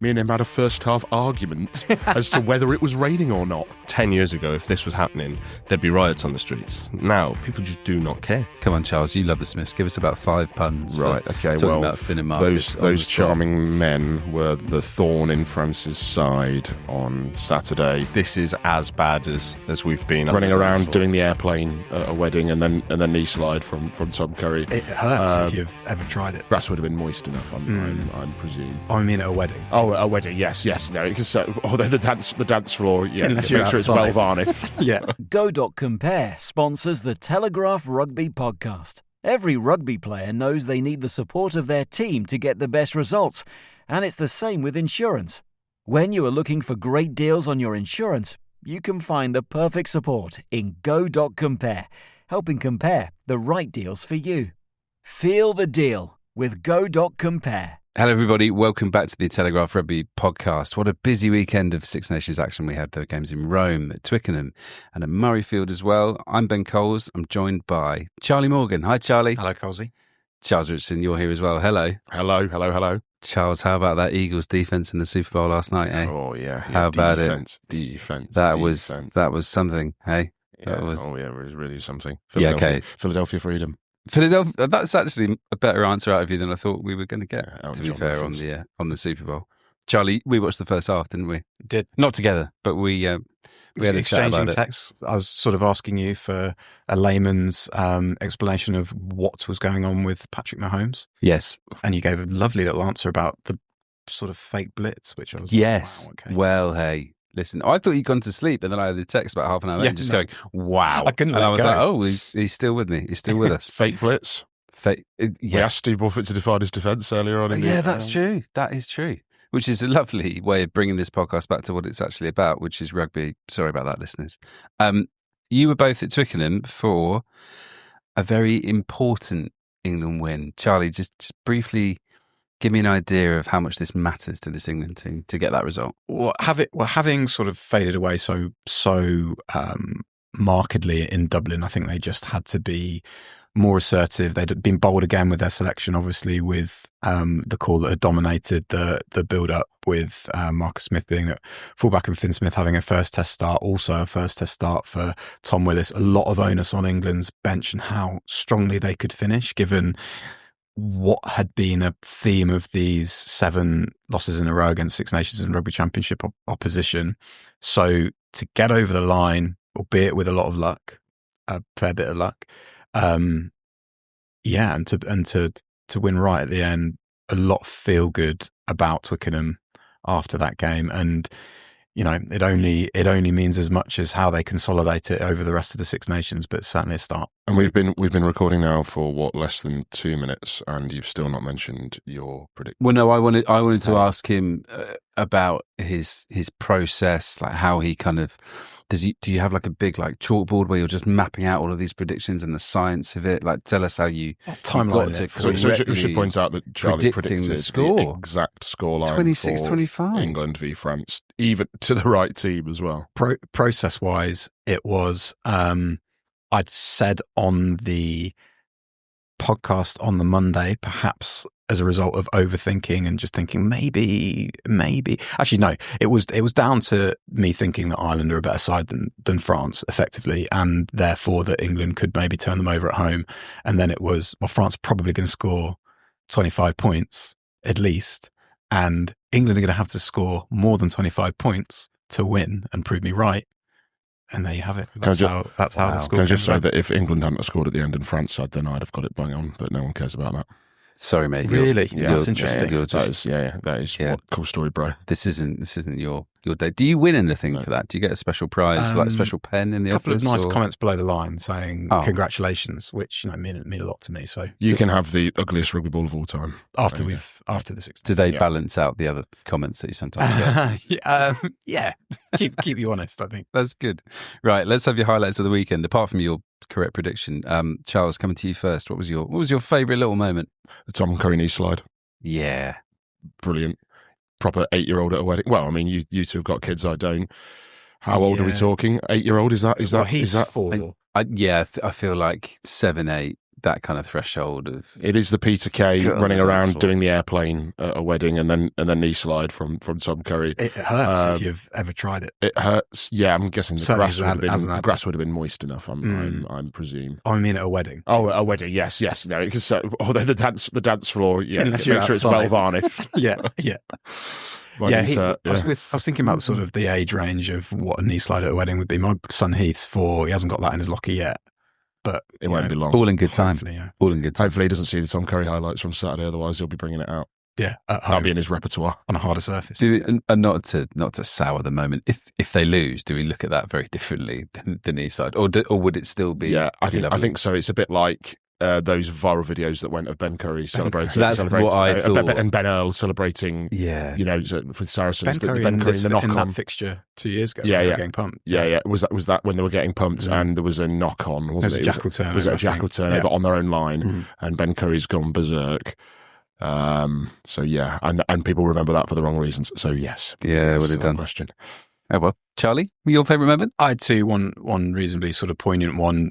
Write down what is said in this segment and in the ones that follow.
Me and him had a first half argument as to whether it was raining or not. 10 years ago, if this was happening, there'd be riots on the streets. Now, people just do not care. Come on, Charles, you love the Smiths. Give us about 5 puns. Right, okay, talking well, about Finn and Mark those charming men were the thorn in France's side on Saturday. This is as bad as we've been. Running around doing the airplane at a wedding and then knee slide from Tom Curry. It hurts if you've ever tried it. Grass would have been moist enough, I'm presume. I mean, at a wedding. Oh, a wedding, yes. No, because although the dance floor, yeah, unless make you're sure outside. it's well varnished. Yeah. Go.compare sponsors the Telegraph Rugby Podcast. Every rugby player knows they need the support of their team to get the best results, and it's the same with insurance. When you are looking for great deals on your insurance, you can find the perfect support in Go.compare, helping compare the right deals for you. Feel the deal with Go.compare. Hello, everybody. Welcome back to the Telegraph Rugby Podcast. What a busy weekend of Six Nations action we had. There were games in Rome, at Twickenham, and at Murrayfield as well. I'm Ben Coles. I'm joined by Charlie Morgan. Hi, Charlie. Hello, Colsey. Charles Richardson, you're here as well. Hello. Hello. Charles, how about that Eagles defence in the Super Bowl last night, eh? Oh, yeah. How about it? Defence. That was something, hey? Yeah. That was... Oh, yeah, it was really something. Yeah, okay. Philadelphia Freedom. Philadelphia, that's actually a better answer out of you than I thought we were going to get, to be fair, on the Super Bowl. Charlie, we watched the first half, didn't we? Did. Not together, but we had a chat about it. Texts. I was sort of asking you for a layman's explanation of what was going on with Patrick Mahomes. Yes. And you gave a lovely little answer about the sort of fake blitz, which I was yes. like, wow, okay. Well, hey, listen, I thought you'd gone to sleep, and then I had a text about half an hour later just going, wow. I couldn't let I was go. like, oh, he's still with me. He's still with us. Fake blitz. We We asked Steve Borthwick to define his defence earlier on. That's true. That is true. Which is a lovely way of bringing this podcast back to what it's actually about, which is rugby. Sorry about that, listeners. You were both at Twickenham for a very important England win. Charlie, just briefly give me an idea of how much this matters to this England team to get that result. Well, having sort of faded away so markedly in Dublin, I think they just had to be more assertive. They'd been bold again with their selection, obviously, with the call that had dominated the build-up, with Marcus Smith being at fullback and Finn Smith having a first test start, also a first test start for Tom Willis. A lot of onus on England's bench and how strongly they could finish, given what had been a theme of these 7 losses in a row against Six Nations and Rugby Championship opposition. So to get over the line, albeit with a lot of luck, a fair bit of luck, and to win right at the end, a lot feel good about Twickenham after that game. And you know, it only means as much as how they consolidate it over the rest of the Six Nations, but certainly a start. And we've been recording now for less than 2 minutes, and you've still not mentioned your prediction. Well, no, I wanted to ask him about his process, like how he kind of do you have like a big like chalkboard where you're just mapping out all of these predictions and the science of it? Like, tell us how you timeline got to So we should point out that Charlie predicted the score, the exact scoreline 26-25 England v France, even to the right team as well. Process wise, it was I'd said on the podcast on the Monday, perhaps as a result of overthinking and just thinking maybe. Actually, no, it was down to me thinking that Ireland are a better side than France, effectively, and therefore that England could maybe turn them over at home. And then it was, well, France are probably going to score 25 points at least, and England are going to have to score more than 25 points to win and prove me right. And there you have it. That's how the score. Can I just say that if England hadn't scored at the end and France had, then I'd have got it bang on, but no one cares about that. Sorry, mate. Really? That's interesting. That is what cool story, bro. This isn't your day. Do you win anything for that? Do you get a special prize, like a special pen in the office? A couple of nice comments below the line saying congratulations, which mean a lot to me. So you can have the ugliest rugby ball of all time after the 6. Do they balance out the other comments that you sometimes get? Yeah. Keep you honest, I think. That's good. Right, let's have your highlights of the weekend. Apart from your correct prediction, Charles, coming to you first. What was your favourite little moment? The Tom Curry knee slide. Yeah, brilliant. Proper 8-year-old at a wedding. Well, I mean, you two have got kids. I don't. How old are we talking? 8-year-old? Is that? He's 4. I feel like 7, 8. that kind of threshold of. It is the Peter Kay God, running that's around awful. doing the airplane at a wedding, and then knee slide from Tom Curry. It hurts if you've ever tried it. It hurts. Yeah, I'm guessing the Certainly grass would have been moist enough. I'm presume. I mean, at a wedding. Oh, a wedding. Yes. No, because although the dance floor, yeah, Unless make you're sure it's well outside. varnished. Yeah. Like Yeah, you said, I was thinking about sort of the age range of what a knee slide at a wedding would be. My son Heath's 4. He hasn't got that in his locker yet, but it won't be long. All in good time. hopefully, yeah. All in good time. Hopefully, he doesn't see the Tom Curry highlights from Saturday. Otherwise, he'll be bringing it out. Yeah, at That'll home, be in his repertoire. on a harder surface. And not to sour the moment. If they lose, do we look at that very differently than the knee slide, or would it still be? Yeah, I think so. It's a bit like those viral videos that went of Ben Curry celebrating. That's what I thought. And Ben Earl celebrating. Yeah, For Saracens, Ben Curry the in knock that on. fixture 2 years ago. Yeah, when they yeah. were getting pumped. Yeah. Was that when they were getting pumped and there was a knock on? Wasn't It was a jackal turnover. Was it a I jackal think. turnover Yeah. on their own line? Mhm. And Ben Curry's gone berserk. So yeah, and people remember that for the wrong reasons. So yes, yeah, that's would have the done. question. Oh well, Charlie, your favourite moment? I had two. One reasonably sort of poignant one.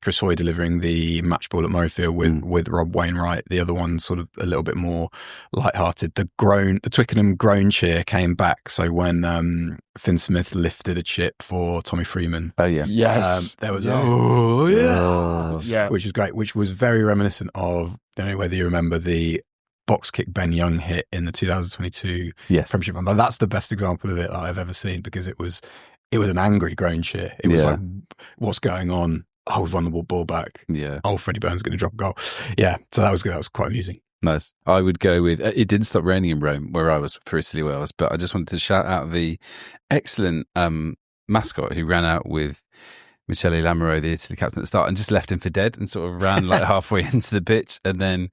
Chris Hoy delivering the match ball at Murrayfield with Rob Wainwright. The other one sort of a little bit more lighthearted. The Twickenham groan cheer came back. So when Finn Smith lifted a chip for Tommy Freeman, Oh yeah, Yes, there was yeah. which is great. Which was very reminiscent of. Don't know whether you remember the box kick Ben Young hit in the 2022 yes, Premiership final. That's the best example of it that I've ever seen because it was an angry groan cheer. It was Yeah. like, what's going on? Oh, we've won the ball back. yeah. Oh, Freddie Burns going to drop a goal. Yeah, so that was good. That was quite amusing. Nice. I would go with it didn't stop raining in Rome where I was for Italy Wales, but I just wanted to shout out the excellent mascot who ran out with Michele Lamoureux, the Italy captain at the start, and just left him for dead and sort of ran like halfway into the pitch, and then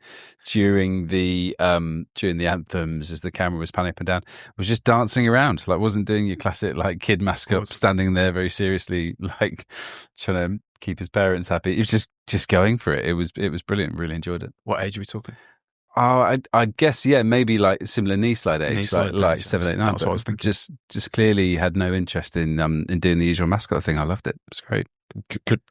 during the anthems as the camera was panning up and down, was just dancing around, like wasn't doing your classic like kid mascot standing there very seriously, like trying to keep his parents happy. He was just going for it. It was brilliant. Really enjoyed it. What age are we talking? Oh, I guess maybe like similar knee slide age, Knee slide like age, 7, 8, 9. that's what I was thinking. Just clearly had no interest in doing the usual mascot thing. I loved it. It was great.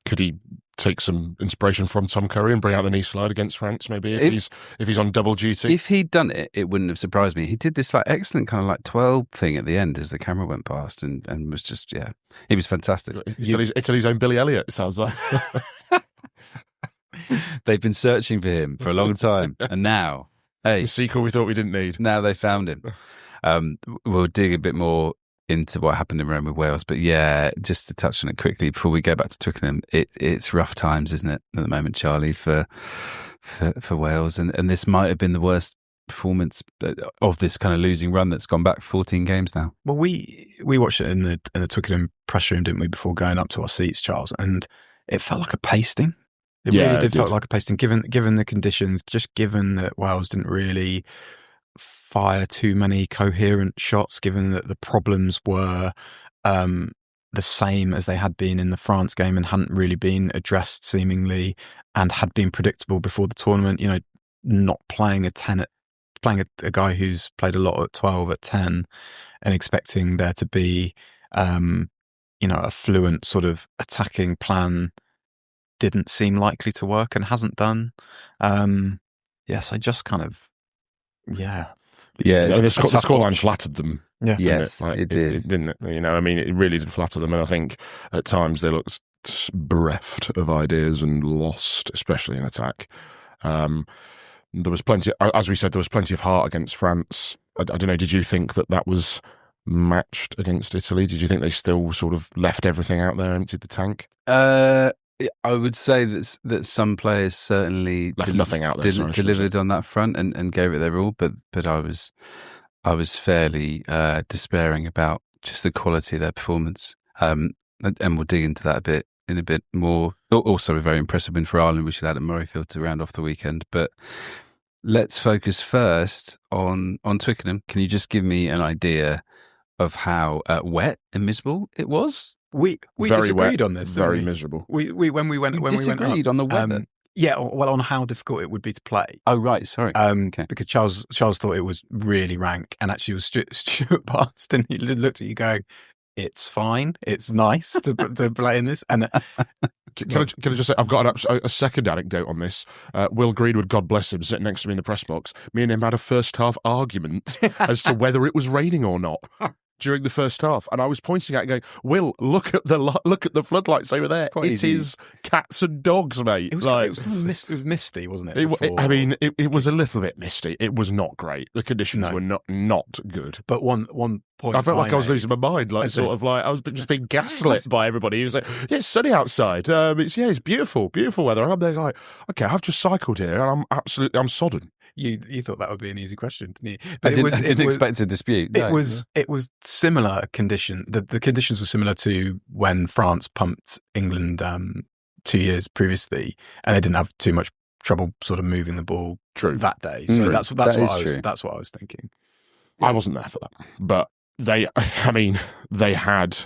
Could he take some inspiration from Tom Curry and bring out the knee slide against France? Maybe if he's on double duty. If he'd done it, it wouldn't have surprised me. He did this like excellent kind of like 12 thing at the end as the camera went past, and was just he was fantastic. Italy's own Billy Elliot. It sounds like. They've been searching for him for a long time, and now, hey, The sequel we thought we didn't need. now they found him. We'll dig a bit more into what happened in Rome with Wales, but yeah, just to touch on it quickly before we go back to Twickenham, it's rough times, isn't it, at the moment, Charlie, for Wales, and this might have been the worst performance of this kind of losing run that's gone back 14 games now. Well, we watched it in the Twickenham press room, didn't we, before going up to our seats, Charles? And it felt like a pasting. It really did feel like a pasting, given the conditions, just given that Wales didn't really fire too many coherent shots, given that the problems were the same as they had been in the France game and hadn't really been addressed seemingly, and had been predictable before the tournament. You know, not playing playing a guy who's played a lot at 12 at 10, and expecting there to be a fluent sort of attacking plan didn't seem likely to work and hasn't done. Yes, I just kind of The scoreline flattered them. Yeah. Yes, it did. It didn't it? It really did flatter them, and I think at times they looked bereft of ideas and lost, especially in attack. There was plenty, as we said, there was plenty of heart against France. I don't know. Did you think that was matched against Italy? Did you think they still sort of left everything out there, emptied the tank? I would say that some players certainly Left nothing out there. delivered on that front and gave it their all, but I was fairly despairing about just the quality of their performance, and we'll dig into that in a bit more. Also, a very impressive win for Ireland, which we had at Murrayfield to round off the weekend. But let's focus first on Twickenham. Can you just give me an idea of how wet and miserable it was? We Very disagreed wet, on this. very didn't we? miserable. We when we went Disagreed up, on the weather. yeah, well, on how difficult it would be to play. Oh right, sorry. Okay. Because Charles thought it was really rank, and actually was Stuart Barnes, didn't he? Looked at you going, it's fine. It's nice to play in this. And Can I just say, I've got a second anecdote on this. Will Greenwood, God bless him, sitting next to me in the press box. Me and him had a first half argument as to whether it was raining or not during the first half, and I was pointing at it going, Will, look at the floodlights over there. It is cats and dogs, mate. it was misty, wasn't it? It was a little bit misty. It was not great. The conditions were not good. But one point, I felt like I was losing my mind, I was just being gaslit by everybody. He was like, "Yeah, it's sunny outside. It's beautiful weather." And I'm there like, "Okay, I've just cycled here, and I'm sodden." You thought that would be an easy question, didn't you? I didn't expect a dispute. No. It was similar condition. The conditions were similar to when France pumped England 2 years previously, and they didn't have too much trouble sort of moving the ball that day. So that's what I was thinking. I wasn't there for that, but they had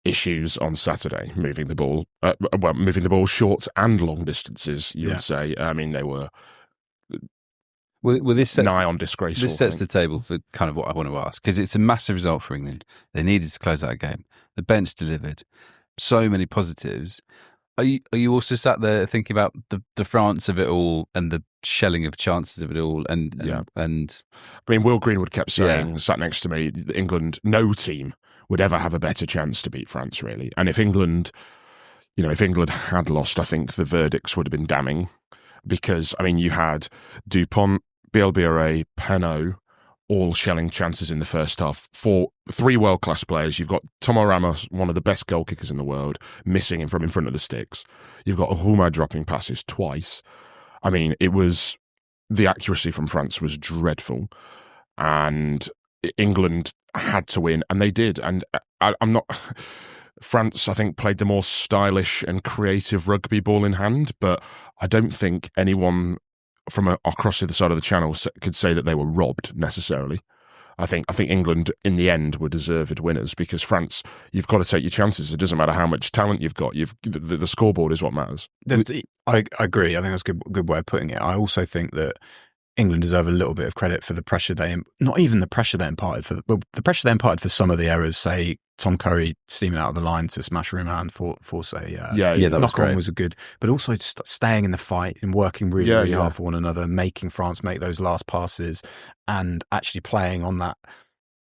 issues on Saturday moving the ball. Moving the ball short and long distances. You would say. I mean, they were. Well, this sets nigh on disgraceful. This sets the table for kind of what I want to ask, because it's a massive result for England. They needed to close out a game. The bench delivered. So many positives. Are you also sat there thinking about the France of it all and the shelling of chances of it all? And I mean, Will Greenwood kept saying, sat next to me, that England, no team would ever have a better chance to beat France, really. And if England had lost, I think the verdicts would have been damning. Because, I mean, you had Dupont, Bielbiere, Penaud, all shelling chances in the first half. Three world-class players. You've got Tomo Ramos, one of the best goal kickers in the world, missing from in front of the sticks. You've got Rouma dropping passes twice. I mean, the accuracy from France was dreadful. And England had to win, and they did. And France, I think, played the more stylish and creative rugby ball in hand, but I don't think anyone from across the other side of the channel could say that they were robbed necessarily. I think England, in the end, were deserved winners, because France, you've got to take your chances. It doesn't matter how much talent you've got. The scoreboard is what matters. I agree. I think that's a good way of putting it. I also think that England deserve a little bit of credit for the pressure not even the pressure they imparted, the pressure they imparted for some of the errors, say Tom Curry steaming out of the line to smash Rouma and force a that was great. Was good, but also just staying in the fight and working really hard for one another, making France make those last passes and actually playing on that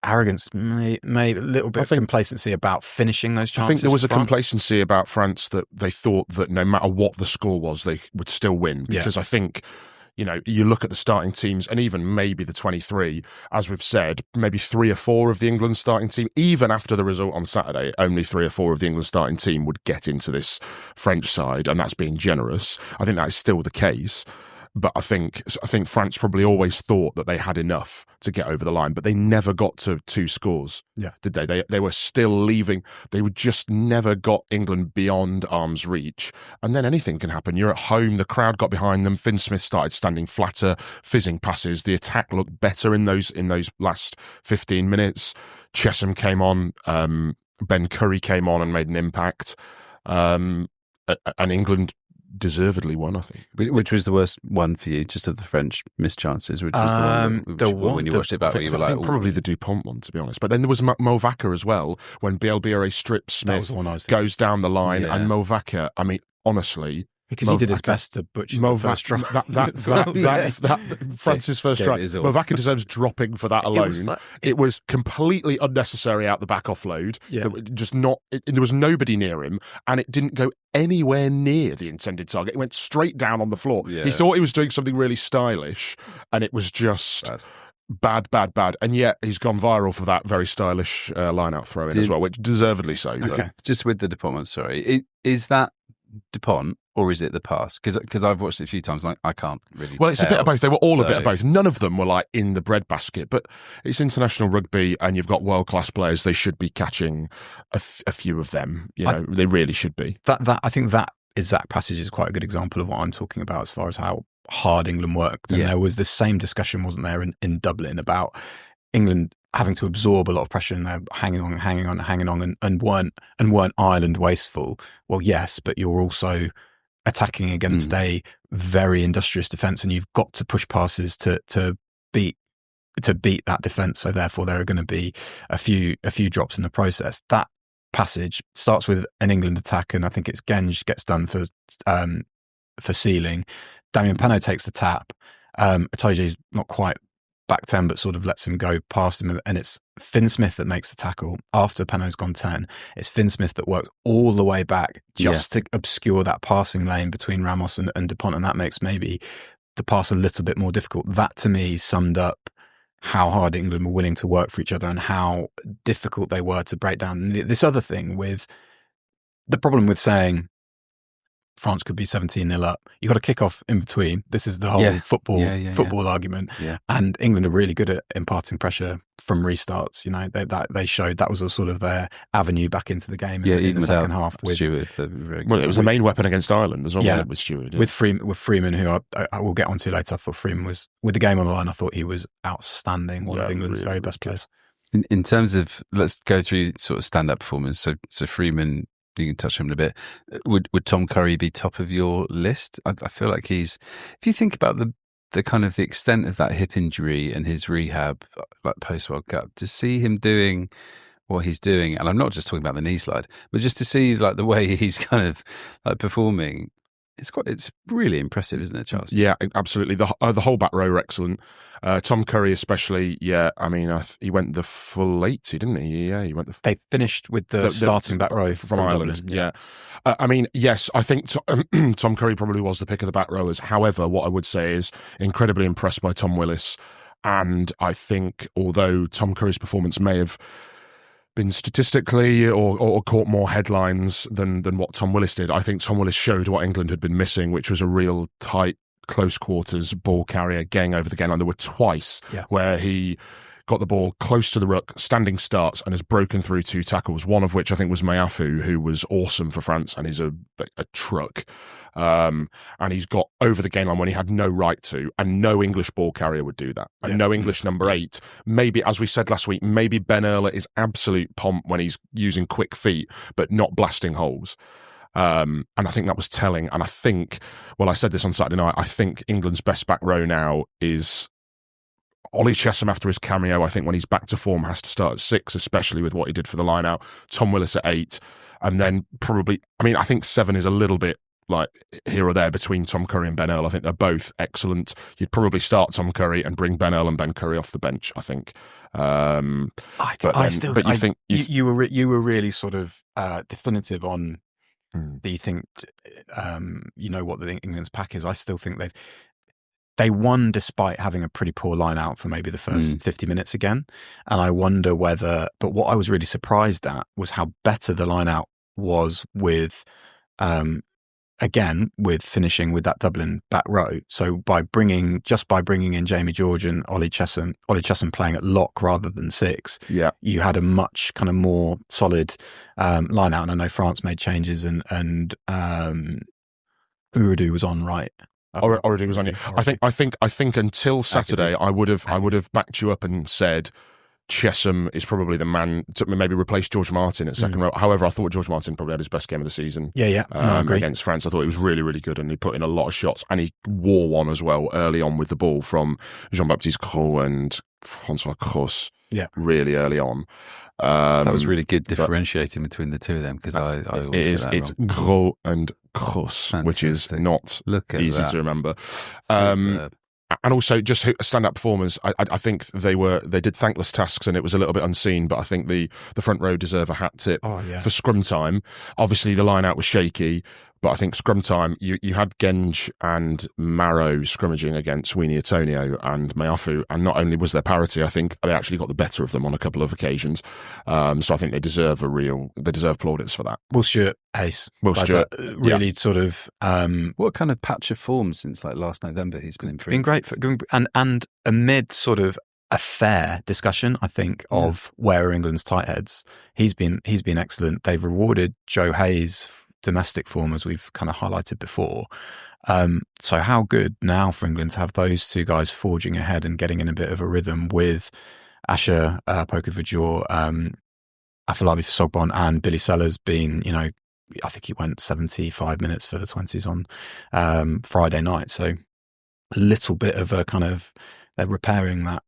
arrogance, maybe a little bit of complacency about finishing those chances. I think there was a complacency about France that they thought that no matter what the score was, they would still win, because I think, you look at the starting teams, and even maybe the 23, as we've said, maybe 3 or 4 of the England starting team, even after the result on Saturday, only 3 or 4 of the England starting team would get into this French side, and that's being generous. I think that is still the case. But I think France probably always thought that they had enough to get over the line, but they never got to 2 scores, did they? They were still leaving. They would just never got England beyond arm's reach. And then anything can happen. You're at home, the crowd got behind them, Finn Smith started standing flatter, fizzing passes. The attack looked better in those last 15 minutes. Chesham came on, Ben Curry came on and made an impact. And England deservedly won, I think. Which was the worst one for you, just of the French missed chances? Which was the one when you watched it back, where you were like, probably the Dupont one, to be honest. But then there was Mo Vaca as well, when Bielbiere strips Smith, goes down the line, and Mo Vaca, I mean, honestly, because he did his best to butcher the first try. France's first try. Mo Vaca deserves dropping for that alone. It was completely unnecessary out the back offload. There was nobody near him, and it didn't go anywhere near the intended target. It went straight down on the floor. He thought he was doing something really stylish, and it was just bad. And yet he's gone viral for that very stylish line-out throw-in as well, which deservedly so. Okay. Just with the Dupont, sorry. Is that Dupont, or is it the pass? Because I've watched it a few times, and I can't really Well, it's a bit of both. They were all a bit of both. None of them were like in the breadbasket, but it's international rugby, and you've got world-class players. They should be catching a few of them. They really should be. I think that exact passage is quite a good example of what I'm talking about as far as how hard England worked. And there was the same discussion, wasn't there, in Dublin, about England having to absorb a lot of pressure, and they're hanging on, and weren't Ireland wasteful. Well, yes, but you're also attacking against a very industrious defence, and you've got to push passes to beat to beat that defence. So therefore, there are going to be a few drops in the process. That passage starts with an England attack, and I think it's Genge gets done for sealing. Damien Penaud takes the tap. Itoje's not quite back 10, but sort of lets him go past him, and it's Finn Smith that makes the tackle after Penaud's gone 10. It's Finn Smith that works all the way back just to obscure that passing lane between Ramos and Dupont, and that makes maybe the pass a little bit more difficult. That to me summed up how hard England were willing to work for each other and how difficult they were to break down. And this other thing with the problem with saying France could be 17-0 up, you got to kick off in between. This is the whole football argument. Yeah. And England are really good at imparting pressure from restarts. You know, they showed that was a sort of their avenue back into the game in the second half. With Stewart, it was a main weapon against Ireland as well. Yeah, with Stewart. Yeah. With Freeman, who I will get onto later. I thought Freeman was, with the game on the line, I thought he was outstanding. One of England's very best players. In terms of, let's go through sort of stand-up performance. So Freeman, you can touch on him a bit. Would Tom Curry be top of your list? I feel like he's, if you think about the kind of the extent of that hip injury and his rehab, like post World Cup, to see him doing what he's doing, and I'm not just talking about the knee slide, but just to see like the way he's kind of like performing, it's really impressive, isn't it, Charles? Yeah, absolutely. The whole back row are excellent. Tom Curry especially, I mean, he went the full 80, didn't he? Yeah, he went the... They finished with the starting back row from Ireland. Dublin, yeah. I mean, yes, I think Tom Curry probably was the pick of the back rowers. However, what I would say is incredibly impressed by Tom Willis. And I think although Tom Curry's performance may have been statistically or caught more headlines than what Tom Willis did, I think Tom Willis showed what England had been missing, which was a real tight, close quarters ball carrier getting over the game line. There were twice where he got the ball close to the ruck, standing starts, and has broken through 2 tackles, one of which I think was Murrayfield, who was awesome for France and is a truck. And he's got over the game line when he had no right to, and no English ball carrier would do that. And no English number 8. Maybe, as we said last week, maybe Ben Earler is absolute pomp when he's using quick feet, but not blasting holes. And I think that was telling. And I think, well, I said this on Saturday night, I think England's best back row now is Ollie Chesham after his cameo. I think when he's back to form has to start at 6, especially with what he did for the line out. Tom Willis at 8. And then probably, I mean, I think 7 is a little bit like here or there between Tom Curry and Ben Earl. I think they're both excellent. You'd probably start Tom Curry and bring Ben Earl and Ben Curry off the bench, I think. You were really sort of definitive on do you think you know what the England's pack is? I still think they won despite having a pretty poor line out for maybe the first 50 minutes again. And I wonder whether, but what I was really surprised at was how better the line out was with again, with finishing with that Dublin back row. So by bringing in Jamie George and Ollie Chesham playing at lock rather than 6, you had a much kind of more solid line out. And I know France made changes and Urdu was on right. Oradu was on you. I think until Saturday, I would have backed you up and said Chesham is probably the man to maybe replace George Martin at second row. However, I thought George Martin probably had his best game of the season. I agree. Against France. I thought he was really, really good, and he put in a lot of shots, and he wore one as well early on with the ball from Jean-Baptiste Gros and Francois Cross. Yeah, really early on. That was really good differentiating between the two of them, because I always it's Gros and Cross, which is not easy to remember. And also, just stand-up performers, I think they did thankless tasks, and it was a little bit unseen. But I think the front row deserve a hat tip for scrum time. Obviously, the line out was shaky, but I think scrum time. You had Genge and Marrow scrummaging against Sweeney Atonio and Mayafu, and not only was there parity, I think they actually got the better of them on a couple of occasions. So I think they deserve plaudits for that. Will Stewart, ace. Will Stewart, really sort of what kind of patch of form since like last November he's been improving. Been great and amid sort of a fair discussion, I think, of where are England's tight heads. He's been excellent. They've rewarded Joe Hayes' domestic form, as we've kind of highlighted before. So how good now for England to have those two guys forging ahead and getting in a bit of a rhythm with Asher Poku-Vajor, Afolabi Sogbon, and Billy Sellers being, I think he went 75 minutes for the 20s on Friday night. So a little bit of a kind of, they're repairing that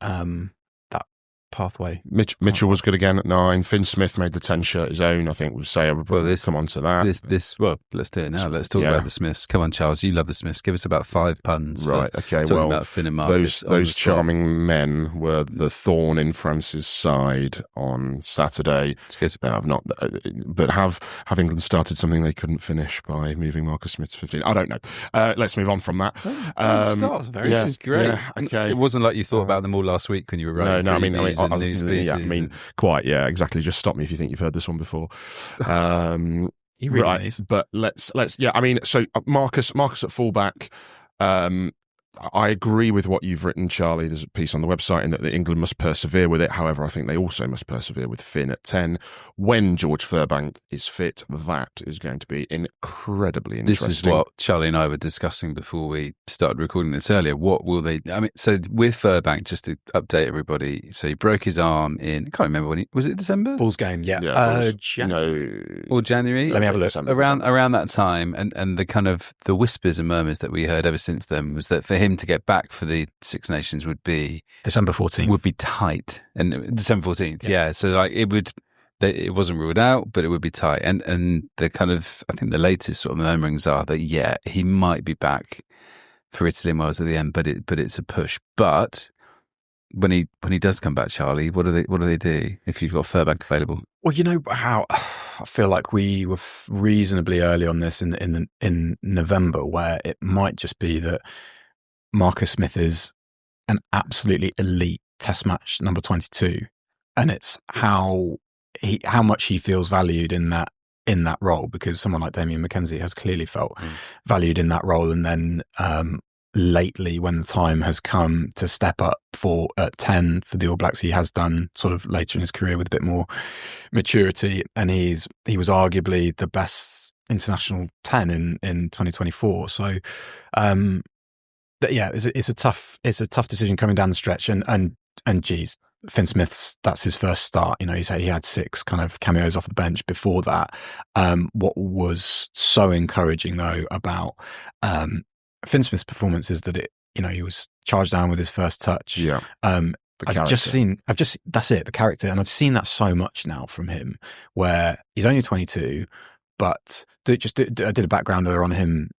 pathway. Mitchell was good again at 9. Finn Smith made the 10 shirt his own. I think we'll say come on to that. Well, let's do it now. Let's talk about the Smiths. Come on, Charles, you love the Smiths. Give us about 5 puns. Right. Okay. Well, Well, about Finn and Marcus those charming men were the thorn in France's side on Saturday. Have England started something they couldn't finish by moving Marcus Smith to 15? I don't know. Let's move on from that. This is great. Yeah, okay. It wasn't like you thought about them all last week when you were writing news pieces. Quite. Yeah, exactly. Just stop me if you think you've heard this one before. You read these, but let's. Yeah, I mean, so Marcus at fullback. I agree with what you've written, Charlie. There's a piece on the website in that England must persevere with it. However, I think they also must persevere with Finn at 10. When George Furbank is fit, that is going to be incredibly interesting. This is what Charlie and I were discussing before we started recording this earlier. What will they... I mean, so with Furbank, just to update everybody, so he broke his arm in... I can't remember when was it December? Bulls game, yeah. Or January? Let me have a look. Around that time, and the kind of the whispers and murmurs that we heard ever since then was that for him to get back for the Six Nations would be December 14th. Would be tight, and December 14th. Yeah, so like it wasn't ruled out, but it would be tight. And the kind of I think the latest sort of murmurings are that he might be back for Italy and Wales at the end, but it's a push. But when he does come back, Charlie, what do they do if you've got Furbank available? Well, you know how I feel like we were reasonably early on this in November, where it might just be that Marcus Smith is an absolutely elite Test match number 22, and it's how much he feels valued in that role, because someone like Damien McKenzie has clearly felt valued in that role, and then lately, when the time has come to step up at 10 for the All Blacks, he has done sort of later in his career with a bit more maturity, and he was arguably the best international 10 in 2024. So. Yeah, it's a tough decision coming down the stretch, and geez, Finn Smith's that's his first start. You know, he had 6 kind of cameos off the bench before that. What was so encouraging though about Finn Smith's performance is that he was charged down with his first touch. Yeah. That's it, the character, and I've seen that so much now from him, where he's only 22. But I did a backgrounder on him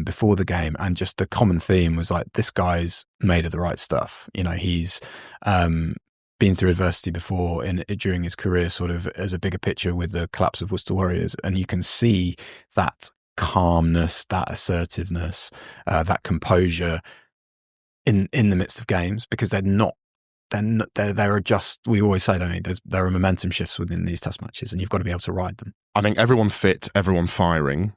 before the game, and just the common theme was like, this guy's made of the right stuff. You know, he's been through adversity before during his career, sort of as a bigger picture with the collapse of Worcester Warriors, and you can see that calmness, that assertiveness, that composure in the midst of games, because there are just, we always say, don't we, there are momentum shifts within these Test matches, and you've got to be able to ride them. I think everyone fit, everyone firing.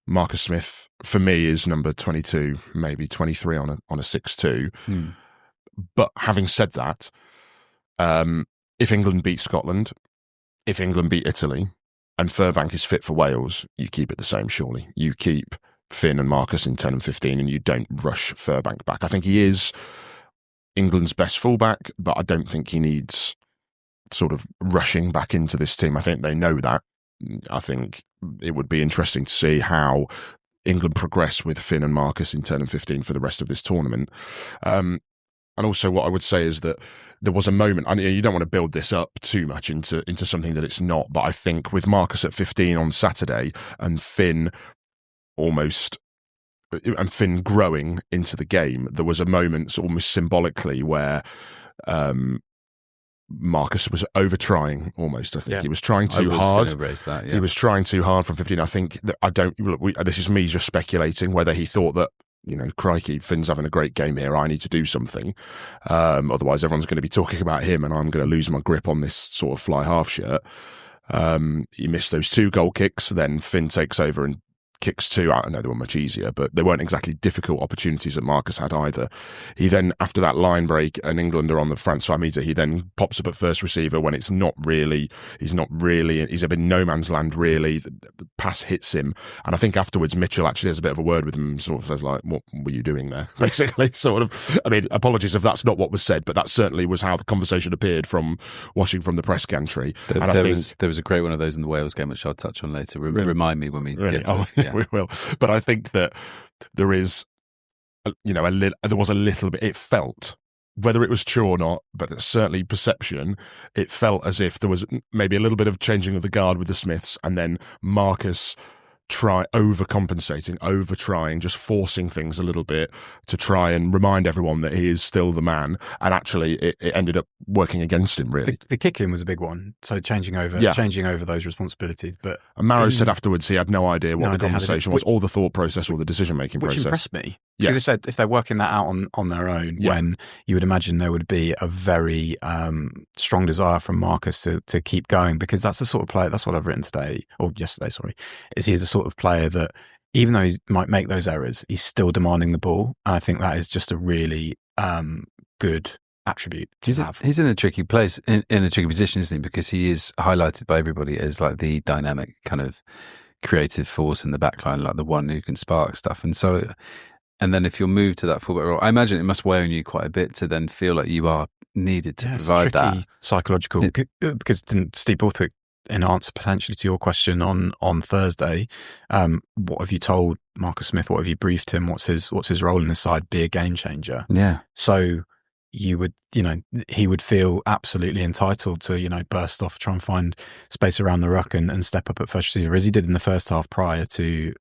Marcus Smith, for me, is number 22, maybe 23 on a 6-2. But having said that, if England beat Scotland, if England beat Italy, and Furbank is fit for Wales, you keep it the same, surely. You keep Finn and Marcus in 10 and 15, and you don't rush Furbank back. I think he is England's best fullback, but I don't think he needs sort of rushing back into this team. I think they know that. I think it would be interesting to see how England progress with Finn and Marcus in 10 and 15 for the rest of this tournament. And also what I would say is that there was a moment, I mean, you don't want to build this up too much into something that it's not, but I think with Marcus at 15 on Saturday and Finn growing into the game, there was a moment almost symbolically where Marcus was over-trying almost. I think he was trying too hard. He was trying too hard from 15. I think that this is me just speculating whether he thought that, crikey, Finn's having a great game here, I need to do something. Otherwise, everyone's going to be talking about him and I'm going to lose my grip on this sort of fly half shirt. He missed those 2 goal kicks, then Finn takes over and kicks 2 out. I know they were much easier, but they weren't exactly difficult opportunities that Marcus had either. He then, after that line break and England are on the Francois meter, he then pops up at first receiver when he's in no man's land really. The pass hits him, and I think afterwards Mitchell actually has a bit of a word with him, sort of says like, what were you doing there? Basically, sort of. I mean, apologies if that's not what was said, but that certainly was how the conversation appeared from watching from the press gantry. There was a great one of those in the Wales game, which I'll touch on later. Remind me when we get to it. We will. But I think that there is, there was a little bit, it felt whether it was true or not, but it's certainly perception, it felt as if there was maybe a little bit of changing of the guard with the Smiths, and then Marcus overcompensating, over-trying, just forcing things a little bit to try and remind everyone that he is still the man. And actually, it ended up working against him, really. The kick-in was a big one, so changing over those responsibilities. But Marrow said afterwards he had no idea what the conversation was, or the thought process, or the decision-making process. Which impressed me. Yes. Because if they're working that out on their own, when you would imagine there would be a very strong desire from Marcus to keep going, because that's the sort of player, that's what I've written today, or yesterday, sorry, is he is a sort of player that even though he might make those errors, he's still demanding the ball. And I think that is just a really good attribute to have. He's in a tricky place, in a tricky position, isn't he? Because he is highlighted by everybody as like the dynamic kind of creative force in the backline, like the one who can spark stuff. And then if you're moved to that fullback role, I imagine it must weigh on you quite a bit to then feel like you are needed to provide that. Psychological, because Steve Borthwick, in answer potentially to your question on Thursday, what have you told Marcus Smith? What have you briefed him? What's his role in the side? Be a game changer. Yeah. So he would feel absolutely entitled to, burst off, try and find space around the ruck and step up at first receiver, as he did in the first half prior to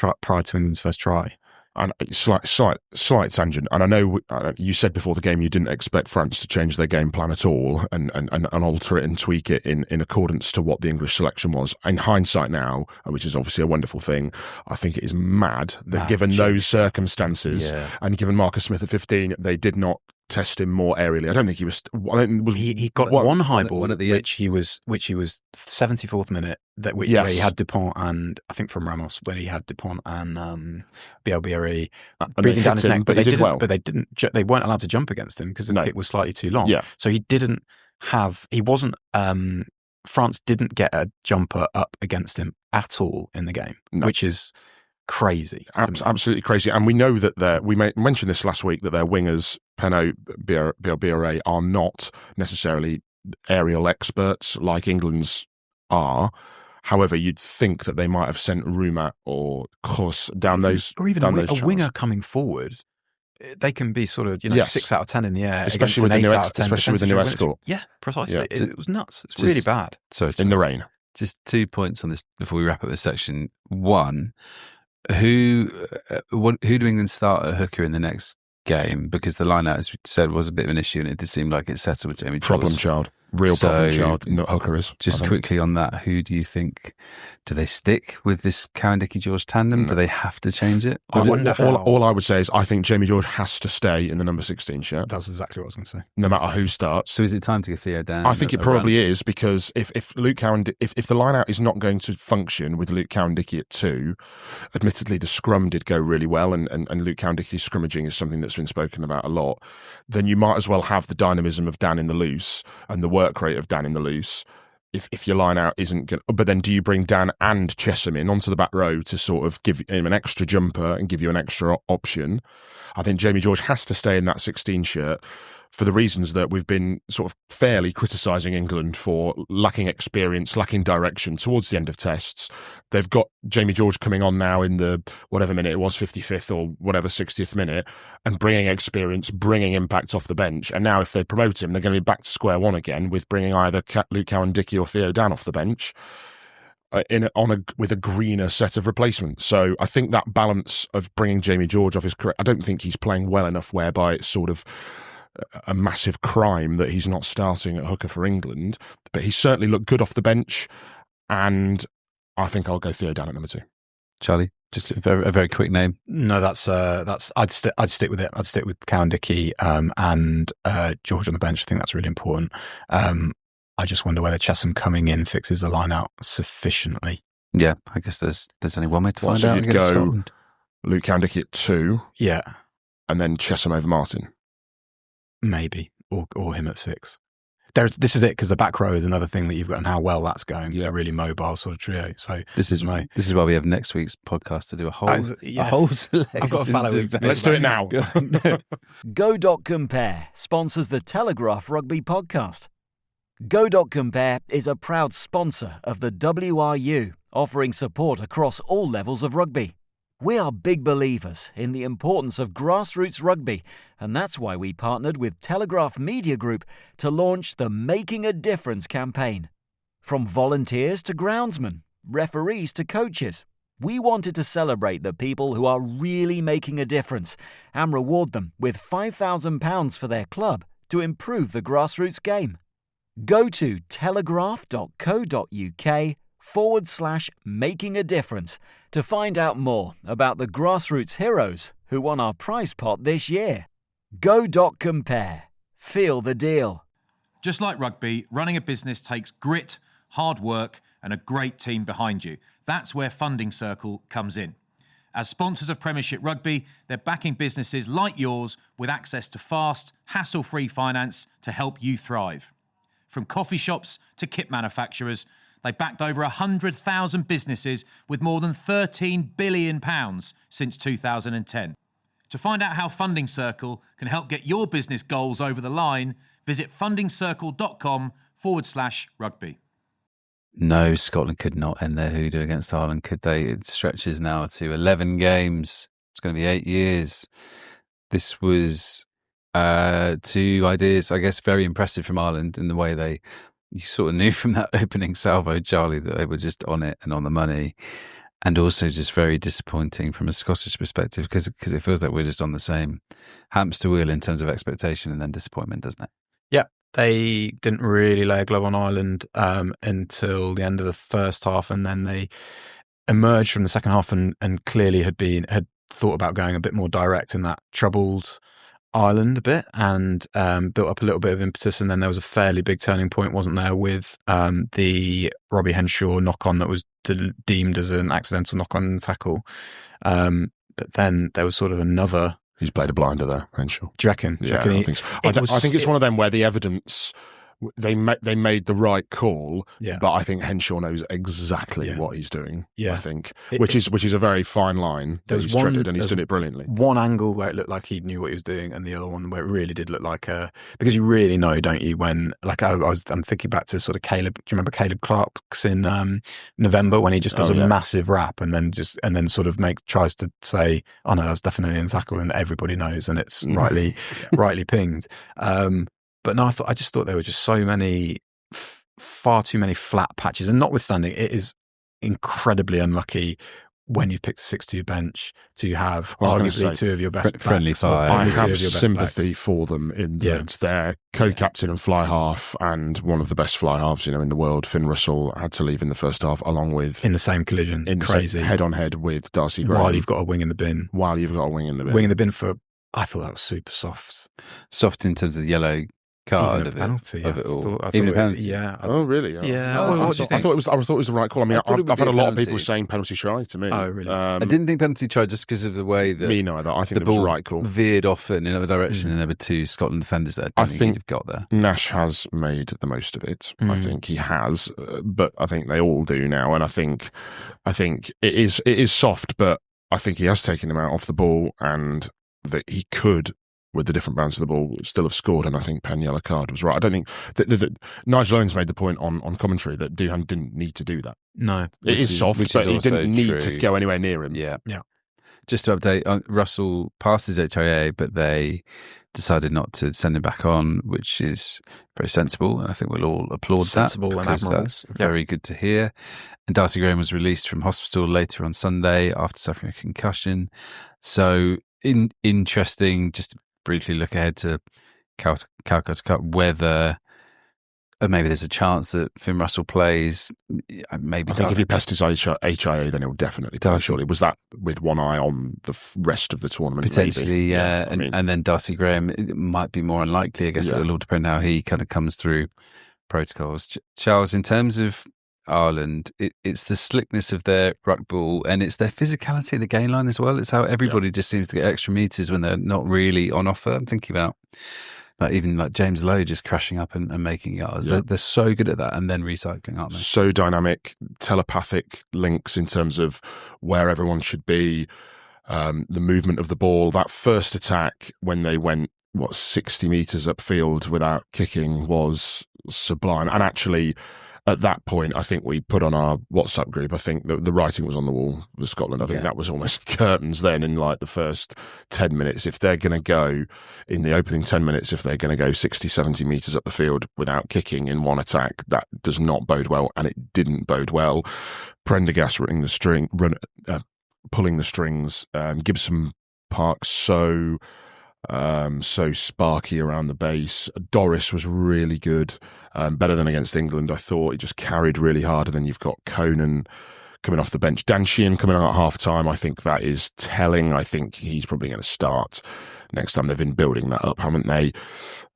England's first try. And slight tangent. And I know you said before the game you didn't expect France to change their game plan at all and alter it and tweak it in accordance to what the English selection was. In hindsight now, which is obviously a wonderful thing, I think it is mad that given those circumstances and given Marcus Smith at 15, they did not test him more aerially. I don't think he was. He got one high ball at the which he was 74th minute where he had Dupont and I think from Ramos where he had Dupont and BLBRE breathing down his neck, but they weren't allowed to jump against him because the kick was slightly too long. Yeah. So France didn't get a jumper up against him at all in the game, which is crazy. Absolutely crazy. And we know that we mentioned this last week, that their wingers, Penaud, BLBRE, are not necessarily aerial experts like England's are. However, you'd think that they might have sent Roumat or Kroos down those or even a winger coming forward. They can be sort of 6 out of 10 in the air, especially with the new escort. Yeah, precisely. Yeah. It was nuts. It's really bad. So in the rain. Just 2 points on this before we wrap up this section. One, who do England start at hooker in the next game? Because the line-out, as we said, was a bit of an issue, and it did seem like it settled with Jamie Problem child. Real problem child. Not hooker is. Just quickly on that, who do you think? Do they stick with this Cowan-Dickie-George tandem? Do they have to change it? I wonder all I would say is I think Jamie George has to stay in the number 16 shirt. That's exactly what I was going to say. No matter who starts. So is it time to go Theo down? I think it probably is, because if Luke Cowan, if the line-out is not going to function with Luke Cowan-Dickie at 2, admittedly the scrum did go really well, and Luke Cowan-Dickie's scrimmaging is something that's been spoken about a lot, then you might as well have the dynamism of Dan in the loose and the work rate of Dan in the loose if your line out isn't good. But then do you bring Dan and Chesham in onto the back row to sort of give him an extra jumper and give you an extra option? I think Jamie George has to stay in that 16 shirt for the reasons that we've been sort of fairly criticising England for lacking experience, lacking direction towards the end of tests. They've got Jamie George coming on now in the whatever minute it was, 55th or whatever, 60th minute, and bringing experience, bringing impact off the bench. And now if they promote him, they're going to be back to square one again with bringing either Luke Cowan-Dickie or Theo Dan off the bench with a greener set of replacements. So I think that balance of bringing Jamie George off his career, I don't think he's playing well enough whereby it's sort of a massive crime that he's not starting at hooker for England, but he certainly looked good off the bench, and I think I'll go Theo Dan at number 2. Charlie, just a very quick name. No, that's I'd stick with it. I'd stick with Cowan-Dickie and George on the bench. I think that's really important. I just wonder whether Chesham coming in fixes the line out sufficiently. Yeah, I guess there's only one way to find so out. You'd go Scotland. Luke Cowan-Dickie at 2, yeah, and then Chesham over Martin. Maybe, or him at 6. This is it, because the back row is another thing that you've got, and how well that's going. Yeah, a really mobile sort of trio. So this is why we have next week's podcast to do a whole selection. I've got a fallow. Let's do it now. Go.Compare sponsors the Telegraph Rugby Podcast. Go.Compare is a proud sponsor of the WRU, offering support across all levels of rugby. We are big believers in the importance of grassroots rugby, and that's why we partnered with Telegraph Media Group to launch the Making a Difference campaign. From volunteers to groundsmen, referees to coaches, we wanted to celebrate the people who are really making a difference and reward them with £5,000 for their club to improve the grassroots game. Go to telegraph.co.uk/making a difference to find out more about the grassroots heroes who won our prize pot this year. Go.compare. Feel the deal. Just like rugby, running a business takes grit, hard work, and a great team behind you. That's where Funding Circle comes in. As sponsors of Premiership Rugby, they're backing businesses like yours with access to fast, hassle-free finance to help you thrive. From coffee shops to kit manufacturers, they backed over 100,000 businesses with more than £13 billion since 2010. To find out how Funding Circle can help get your business goals over the line, visit fundingcircle.com/rugby. No, Scotland could not end their hoodoo against Ireland, could they? It stretches now to 11 games. It's going to be 8 years. This was 2 ideas, I guess, very impressive from Ireland in the way you sort of knew from that opening salvo, Charlie, that they were just on it and on the money. And also just very disappointing from a Scottish perspective because it feels like we're just on the same hamster wheel in terms of expectation and then disappointment, doesn't it? Yeah, they didn't really lay a glove on Ireland until the end of the first half, and then they emerged from the second half and clearly had thought about going a bit more direct, and that troubled Ireland a bit and built up a little bit of impetus. And then there was a fairly big turning point, wasn't there, with the Robbie Henshaw knock-on that was deemed as an accidental knock-on tackle. But then there was sort of another... He's played a blinder there, Henshaw. Do you reckon? Yeah, I think so. I think it's one of them where the evidence... They made the right call, but I think Henshaw knows exactly what he's doing. Yeah. I think, which is a very fine line. He's treaded and he's done it brilliantly. One angle where it looked like he knew what he was doing, and the other one where it really did look like because you really know, don't you? When I'm thinking back to sort of Caleb. Do you remember Caleb Clark's in November when he just does a massive rap and then sort of tries to say, "Oh no, that's definitely in tackle," and everybody knows, and it's rightly pinged. But no, I just thought there were just so many, far too many flat patches. And notwithstanding, it is incredibly unlucky when you've picked a 6-2 bench to have arguably 2 of your best friendly fire. I have sympathy for them in that their co-captain and fly half and one of the best fly halves in the world, Finn Russell, had to leave in the first half along with... In the same collision. Crazy. Head-on-head with Darcy Graham. While you've got a wing in the bin. Wing in the bin for... I thought that was super soft. Soft in terms of the yellow card of penalty, it all. Even a penalty. Yeah. Oh, really? Yeah. What do you think? I thought it was the right call. I mean, I've had a lot of people saying penalty try to me. Oh, really? I didn't think penalty try just because of the way that me neither. I think it was the right call. Veered off in another direction, and there were 2 Scotland defenders there. I think he'd have got there. Nash has made the most of it. I think he has, but I think they all do now. And I think it is soft, but I think he has taken him out off the ball, and that he could, with the different bounce of the ball, still have scored. And I think Penn yellow card was right. I don't think that Nigel Owens made the point on commentary that Doohan didn't need to do that. No, it is soft, but he didn't need to go anywhere near him. Yeah. Just to update, Russell passed his HIA, but they decided not to send him back on, which is very sensible, and I think we'll all applaud that because that's very good to hear. And Darcy Graham was released from hospital later on Sunday after suffering a concussion. So interesting, just to briefly look ahead to Calcutta Cup, whether maybe there's a chance that Finn Russell plays. Maybe I think if he passed his HIA, then he'll definitely play. Surely was that with one eye on the rest of the tournament? Potentially, maybe? Yeah. And then Darcy Graham, it might be more unlikely. I guess it'll all depend how he kind of comes through protocols. Charles, in terms of Ireland, it's the slickness of their ruck ball and it's their physicality at the game line as well. It's how everybody just seems to get extra metres when they're not really on offer. I'm thinking about even James Lowe just crashing up and making yards. They're so good at that and then recycling, aren't they? So dynamic, telepathic links in terms of where everyone should be, the movement of the ball. That first attack when they went 60 metres upfield without kicking was sublime. And actually, at that point, I think we put on our WhatsApp group, I think the writing was on the wall with Scotland. I think that was almost curtains then in like the first 10 minutes. If they're going to go in the opening 10 minutes, if they're going to go 60, 70 metres up the field without kicking in one attack, that does not bode well. And it didn't bode well. Prendergast pulling the strings, Gibson Park so sparky around the base. Doris was really good, better than against England, I thought. He just carried really hard. And then you've got Conan coming off the bench. Dan Sheehan coming on at half-time. I think that is telling. I think he's probably going to start next time. They've been building that up, haven't they?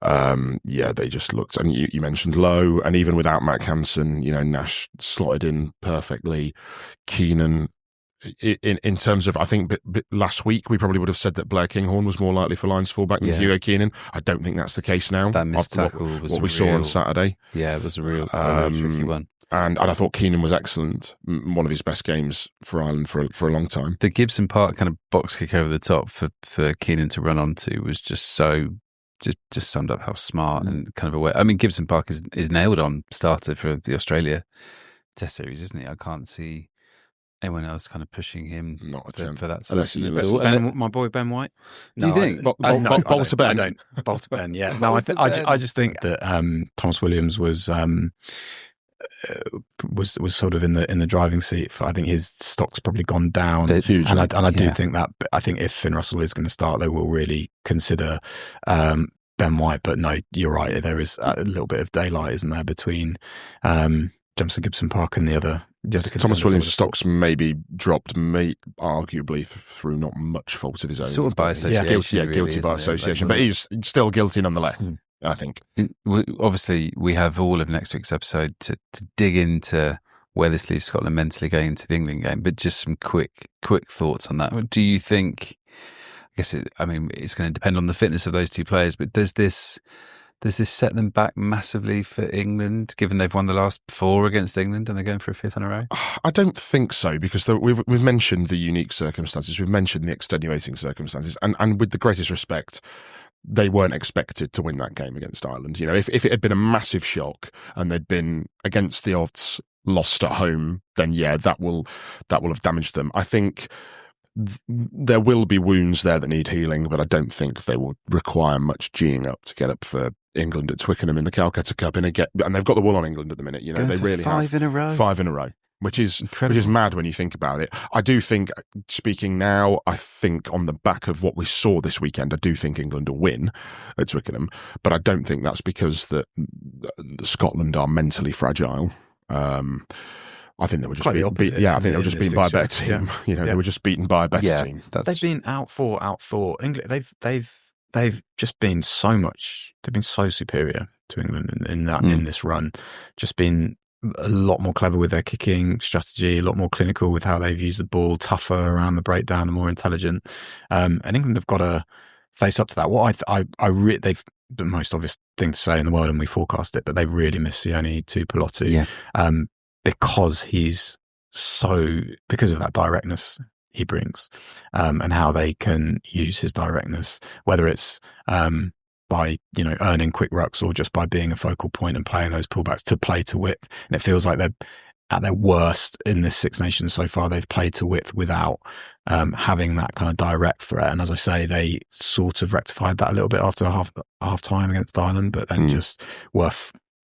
They just looked... And you mentioned Lowe, and even without Mac Hansen, Nash slotted in perfectly. Keenan... In terms of, I think last week we probably would have said that Blair Kinghorn was more likely for Lions fullback than Hugo Keenan. I don't think that's the case now. That missed tackle was what we saw on Saturday. Yeah, it was a real tricky one. And I thought Keenan was excellent. One of his best games for Ireland for a long time. The Gibson Park kind of box kick over the top for Keenan to run onto was just just summed up how smart and kind of aware. I mean, Gibson Park is nailed on starter for the Australia Test Series, isn't he? I can't see anyone else kind of pushing him for that selection at all. And then my boy Ben White. Do you think? Bolter Ben? I don't. Bolter Ben, yeah. No, I just think that Thomas Williams was sort of in the driving seat. I think his stock's probably gone down hugely, and I do think that. I think if Finn Russell is going to start, they will really consider Ben White. But no, you're right. There is a little bit of daylight, isn't there, between Jamison Gibson Park and the other. Thomas Williams' stocks maybe dropped, arguably through not much fault of his own. Sort of by association. Guilty by association. But he's still guilty nonetheless, I think. Obviously, we have all of next week's episode to dig into where this leaves Scotland mentally going into the England game. But just some quick thoughts on that. Do you think, it's going to depend on the fitness of those two players, but does this set them back massively for England, given they've won the last 4 against England and they're going for a 5th in a row? I don't think so, because we've mentioned the unique circumstances, we've mentioned the extenuating circumstances, and with the greatest respect, they weren't expected to win that game against Ireland. If it had been a massive shock and they'd been against the odds, lost at home, then that will have damaged them. I think there will be wounds there that need healing, but I don't think they will require much G'ing up to get up for England at Twickenham in the Calcutta Cup. And they've got the wool on England at the minute. They really have 5 in a row. 5 in a row, which is mad when you think about it. I do think, speaking now, I think on the back of what we saw this weekend, I do think England will win at Twickenham, but I don't think that's because that Scotland are mentally fragile. I think they were just I think they were just beaten by a better team. They were just beaten by a better team. They've been out for England. They've just been so much. They've been so superior to England in this run. Just been a lot more clever with their kicking strategy, a lot more clinical with how they've used the ball, tougher around the breakdown, and more intelligent. And England have got to face up to that. What they've the most obvious thing to say in the world, and we forecast it, but they really miss Sione Tuipulotu because because of that directness he brings, and how they can use his directness, whether it's by earning quick rucks or just by being a focal point and playing those pullbacks to play to width. And it feels like they're at their worst in this Six Nations so far. They've played to width without having that kind of direct threat. And as I say, they sort of rectified that a little bit after half time against Ireland, but then just were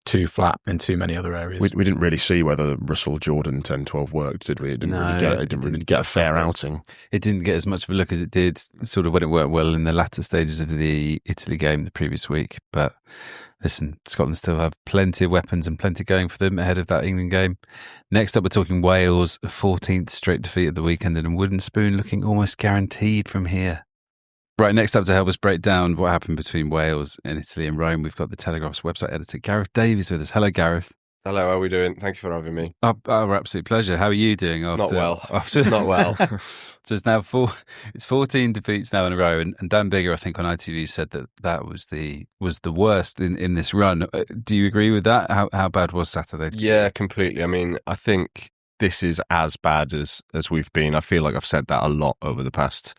too flat in too many other areas. We didn't really see whether Russell Jordan 10-12 worked, did we? It didn't really get a fair outing. It didn't get as much of a look as it did sort of when it worked well in the latter stages of the Italy game the previous week. But listen, Scotland still have plenty of weapons and plenty going for them ahead of that England game. Next up, we're talking Wales, 14th straight defeat at the weekend, and a wooden spoon looking almost guaranteed from here. Right, next up to help us break down what happened between Wales and Italy and Rome, we've got the Telegraph's website editor, Gareth Davies, with us. Hello, Gareth. Hello, how are we doing? Thank you for having me. Our absolute pleasure. How are you doing? Not well. Not well. So it's now 14 defeats now in a row, and Dan Bigger, I think on ITV, said that was the worst in this run. Do you agree with that? How bad was Saturday? Yeah, completely. I mean, I think this is as bad as we've been. I feel like I've said that a lot over the past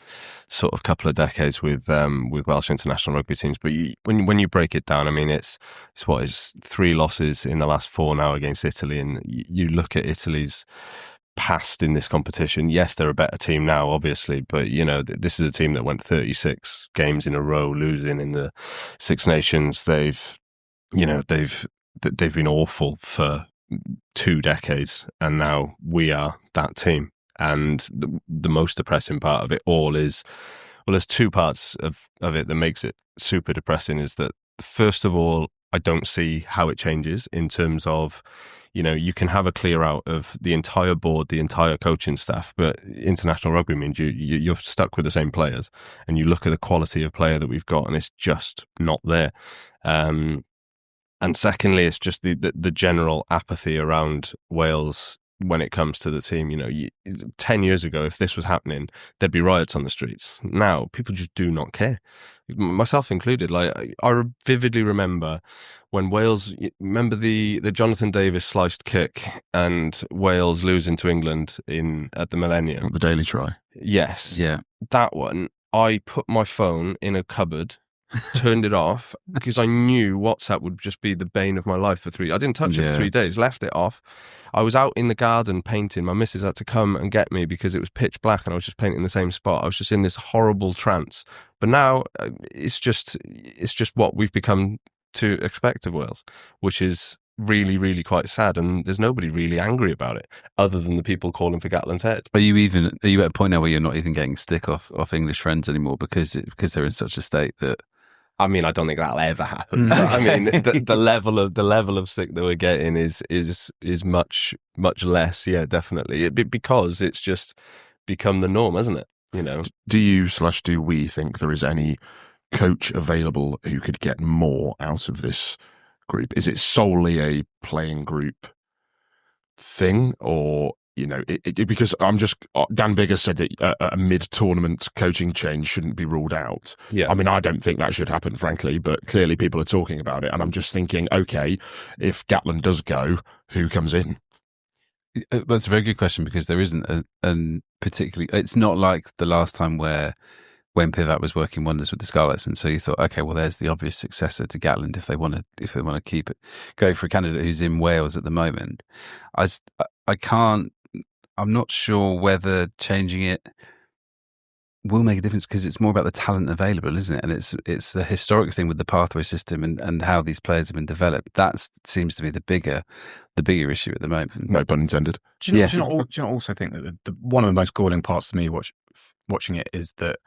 sort of couple of decades with Welsh international rugby teams. But when you break it down, I mean, it's 3 losses in the last 4 now against Italy, and you look at Italy's past in this competition. Yes, they're a better team now, obviously, but this is a team that went 36 games in a row losing in the Six Nations. They've been awful for 2 decades, and now we are that team. And the most depressing part of it all is, well, there's 2 parts of it that makes it super depressing. Is that, first of all, I don't see how it changes in terms of, you can have a clear out of the entire board, the entire coaching staff, but international rugby means you're stuck with the same players, and you look at the quality of player that we've got, and it's just not there. And secondly, it's just the general apathy around Wales when it comes to the team. 10 years ago, if this was happening, there'd be riots on the streets. Now, people just do not care, myself included. Like, I vividly remember when Wales, remember the Jonathan Davies sliced kick and Wales losing to England at the Millennium? The Daily Try. Yes. Yeah. That one, I put my phone in a cupboard, turned it off, because I knew WhatsApp would just be the bane of my life for 3. I didn't touch it for 3 days, left it off. I was out in the garden painting. My missus had to come and get me because it was pitch black and I was just painting the same spot. I was just in this horrible trance. But now it's just what we've become to expect of Wales, which is really, really quite sad. And there's nobody really angry about it other than the people calling for Gatland's head. Are you at a point now where you're not even getting stick off English friends anymore because they're in such a state that? I mean, I don't think that'll ever happen. But I mean, the level of stick that we're getting is much, much less. Yeah, definitely. Because it's just become the norm, hasn't it? Do you / do we think there is any coach available who could get more out of this group? Is it solely a playing group thing, or because Dan Bigger said that a mid-tournament coaching change shouldn't be ruled out. Yeah. I mean, I don't think that should happen, frankly, but clearly people are talking about it, and I'm just thinking, okay, if Gatland does go, who comes in? That's a very good question, because there isn't a particularly. It's not like the last time when Pivac was working wonders with the Scarlets, and so you thought, okay, well, there's the obvious successor to Gatland if they want to keep it, go for a candidate who's in Wales at the moment. I can't. I'm not sure whether changing it will make a difference, because it's more about the talent available, isn't it? And it's the historic thing with the pathway system and how these players have been developed. That seems to be the bigger issue at the moment. No pun intended. Do you not also think that the one of the most galling parts to me watching it is that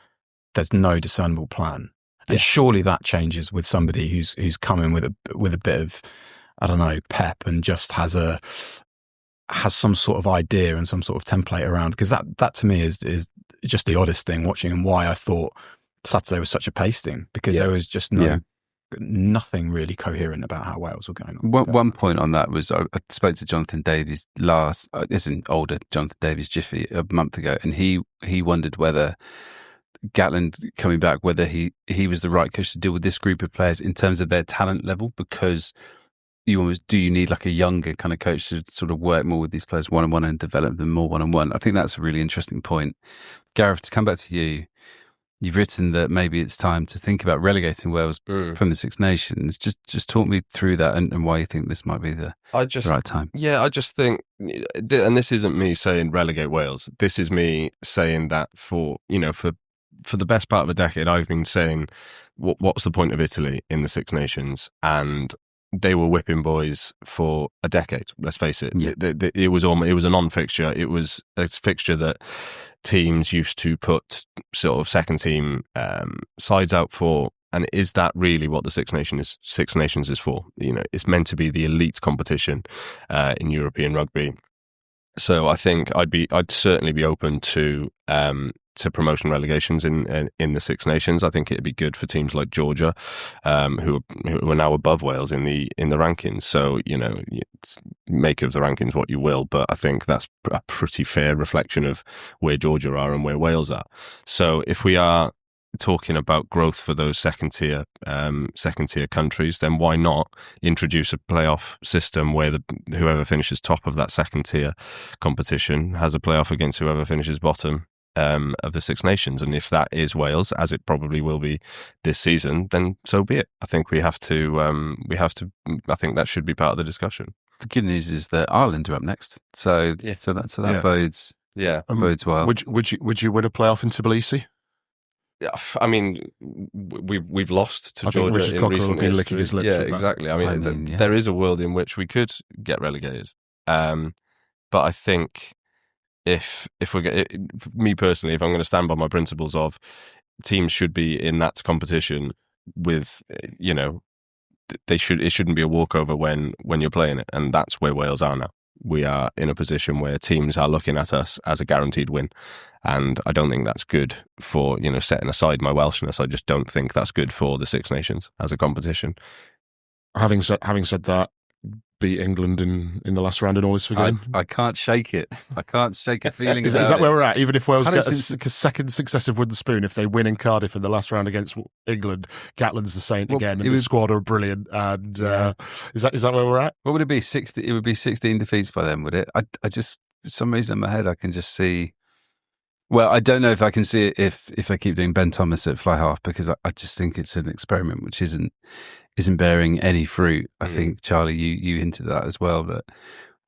there's no discernible plan, and surely that changes with somebody who's coming with a bit of, I don't know, pep, and just has some sort of idea and some sort of template around. Because that to me is just the oddest thing watching, and why I thought Saturday was such a pasting, because there was just nothing really coherent about how Wales were going on. One point on that was I spoke to Jonathan Davies it's an older Jonathan Davies jiffy a month ago, and he wondered whether Gatland coming back, whether he was the right coach to deal with this group of players in terms of their talent level, because do you need like a younger kind of coach to sort of work more with these players one-on-one and develop them more one-on-one? I think that's a really interesting point. Gareth, to come back to you, you've written that maybe it's time to think about relegating Wales from the Six Nations. Just talk me through that and why you think this might be the right time. Yeah, I just think, and this isn't me saying relegate Wales. This is me saying that for the best part of a decade, I've been saying, what's the point of Italy in the Six Nations? And they were whipping boys for a decade. Let's face it. Yeah. It was a non-fixture. It was a fixture that teams used to put sort of second team sides out for. And is that really what the Six Nations is for? It's meant to be the elite competition in European rugby. So I think I'd certainly be open to promotion relegations in the Six Nations. I think it'd be good for teams like Georgia, who are now above Wales in the rankings. So make of the rankings what you will, but I think that's a pretty fair reflection of where Georgia are and where Wales are. So if we are talking about growth for those second tier countries, then why not introduce a playoff system where whoever finishes top of that second tier competition has a playoff against whoever finishes bottom of the Six Nations? And if that is Wales, as it probably will be this season, then so be it. I think we have to. I think that should be part of the discussion. The good news is that Ireland are up next, so that bodes bodes well. Would you win a playoff in Tbilisi? I mean, we've lost to I think Georgia Richard in Cocker recent will be licking his history. lips Yeah, at that. exactly. I mean, there is a world in which we could get relegated, but I think if me personally, if I'm going to stand by my principles of teams should be in that competition with, it shouldn't be a walkover when you're playing it, and that's where Wales are now. We are in a position where teams are looking at us as a guaranteed win, and I don't think that's good for, setting aside my Welshness. I just don't think that's good for the Six Nations as a competition. Having said that, beat England in the last round and all is forgiven. I can't shake it. I can't shake a feeling. Is that where we're at? Even if Wales Had get it a second successive wooden spoon, if they win in Cardiff in the last round against England, Gatland's the saint again, and the squad are brilliant. And is that where we're at? What would it be? 60? It would be 16 defeats by then, would it? I just, for some reason in my head, I can just see. Well, I don't know if I can see it if they keep doing Ben Thomas at fly half, because I just think it's an experiment which isn't bearing any fruit. I think, Charlie, you hinted that as well, that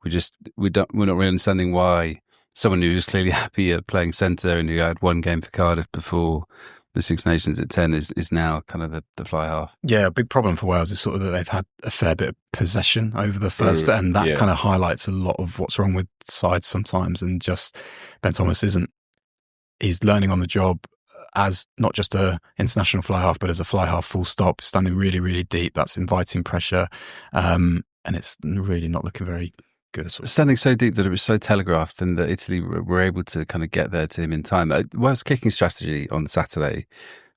we're not really understanding why someone who was clearly happy at playing centre and who had one game for Cardiff before the Six Nations at 10 is now kind of the fly half. Yeah, a big problem for Wales is sort of that they've had a fair bit of possession over the first, and that kind of highlights a lot of what's wrong with sides sometimes. And just Ben Thomas he's learning on the job as not just a international fly half, but as a fly half full stop, standing really, really deep. That's inviting pressure, and it's really not looking very good at all. Standing so deep that it was so telegraphed, and that Italy were able to kind of get there to him in time. Wales' kicking strategy on Saturday,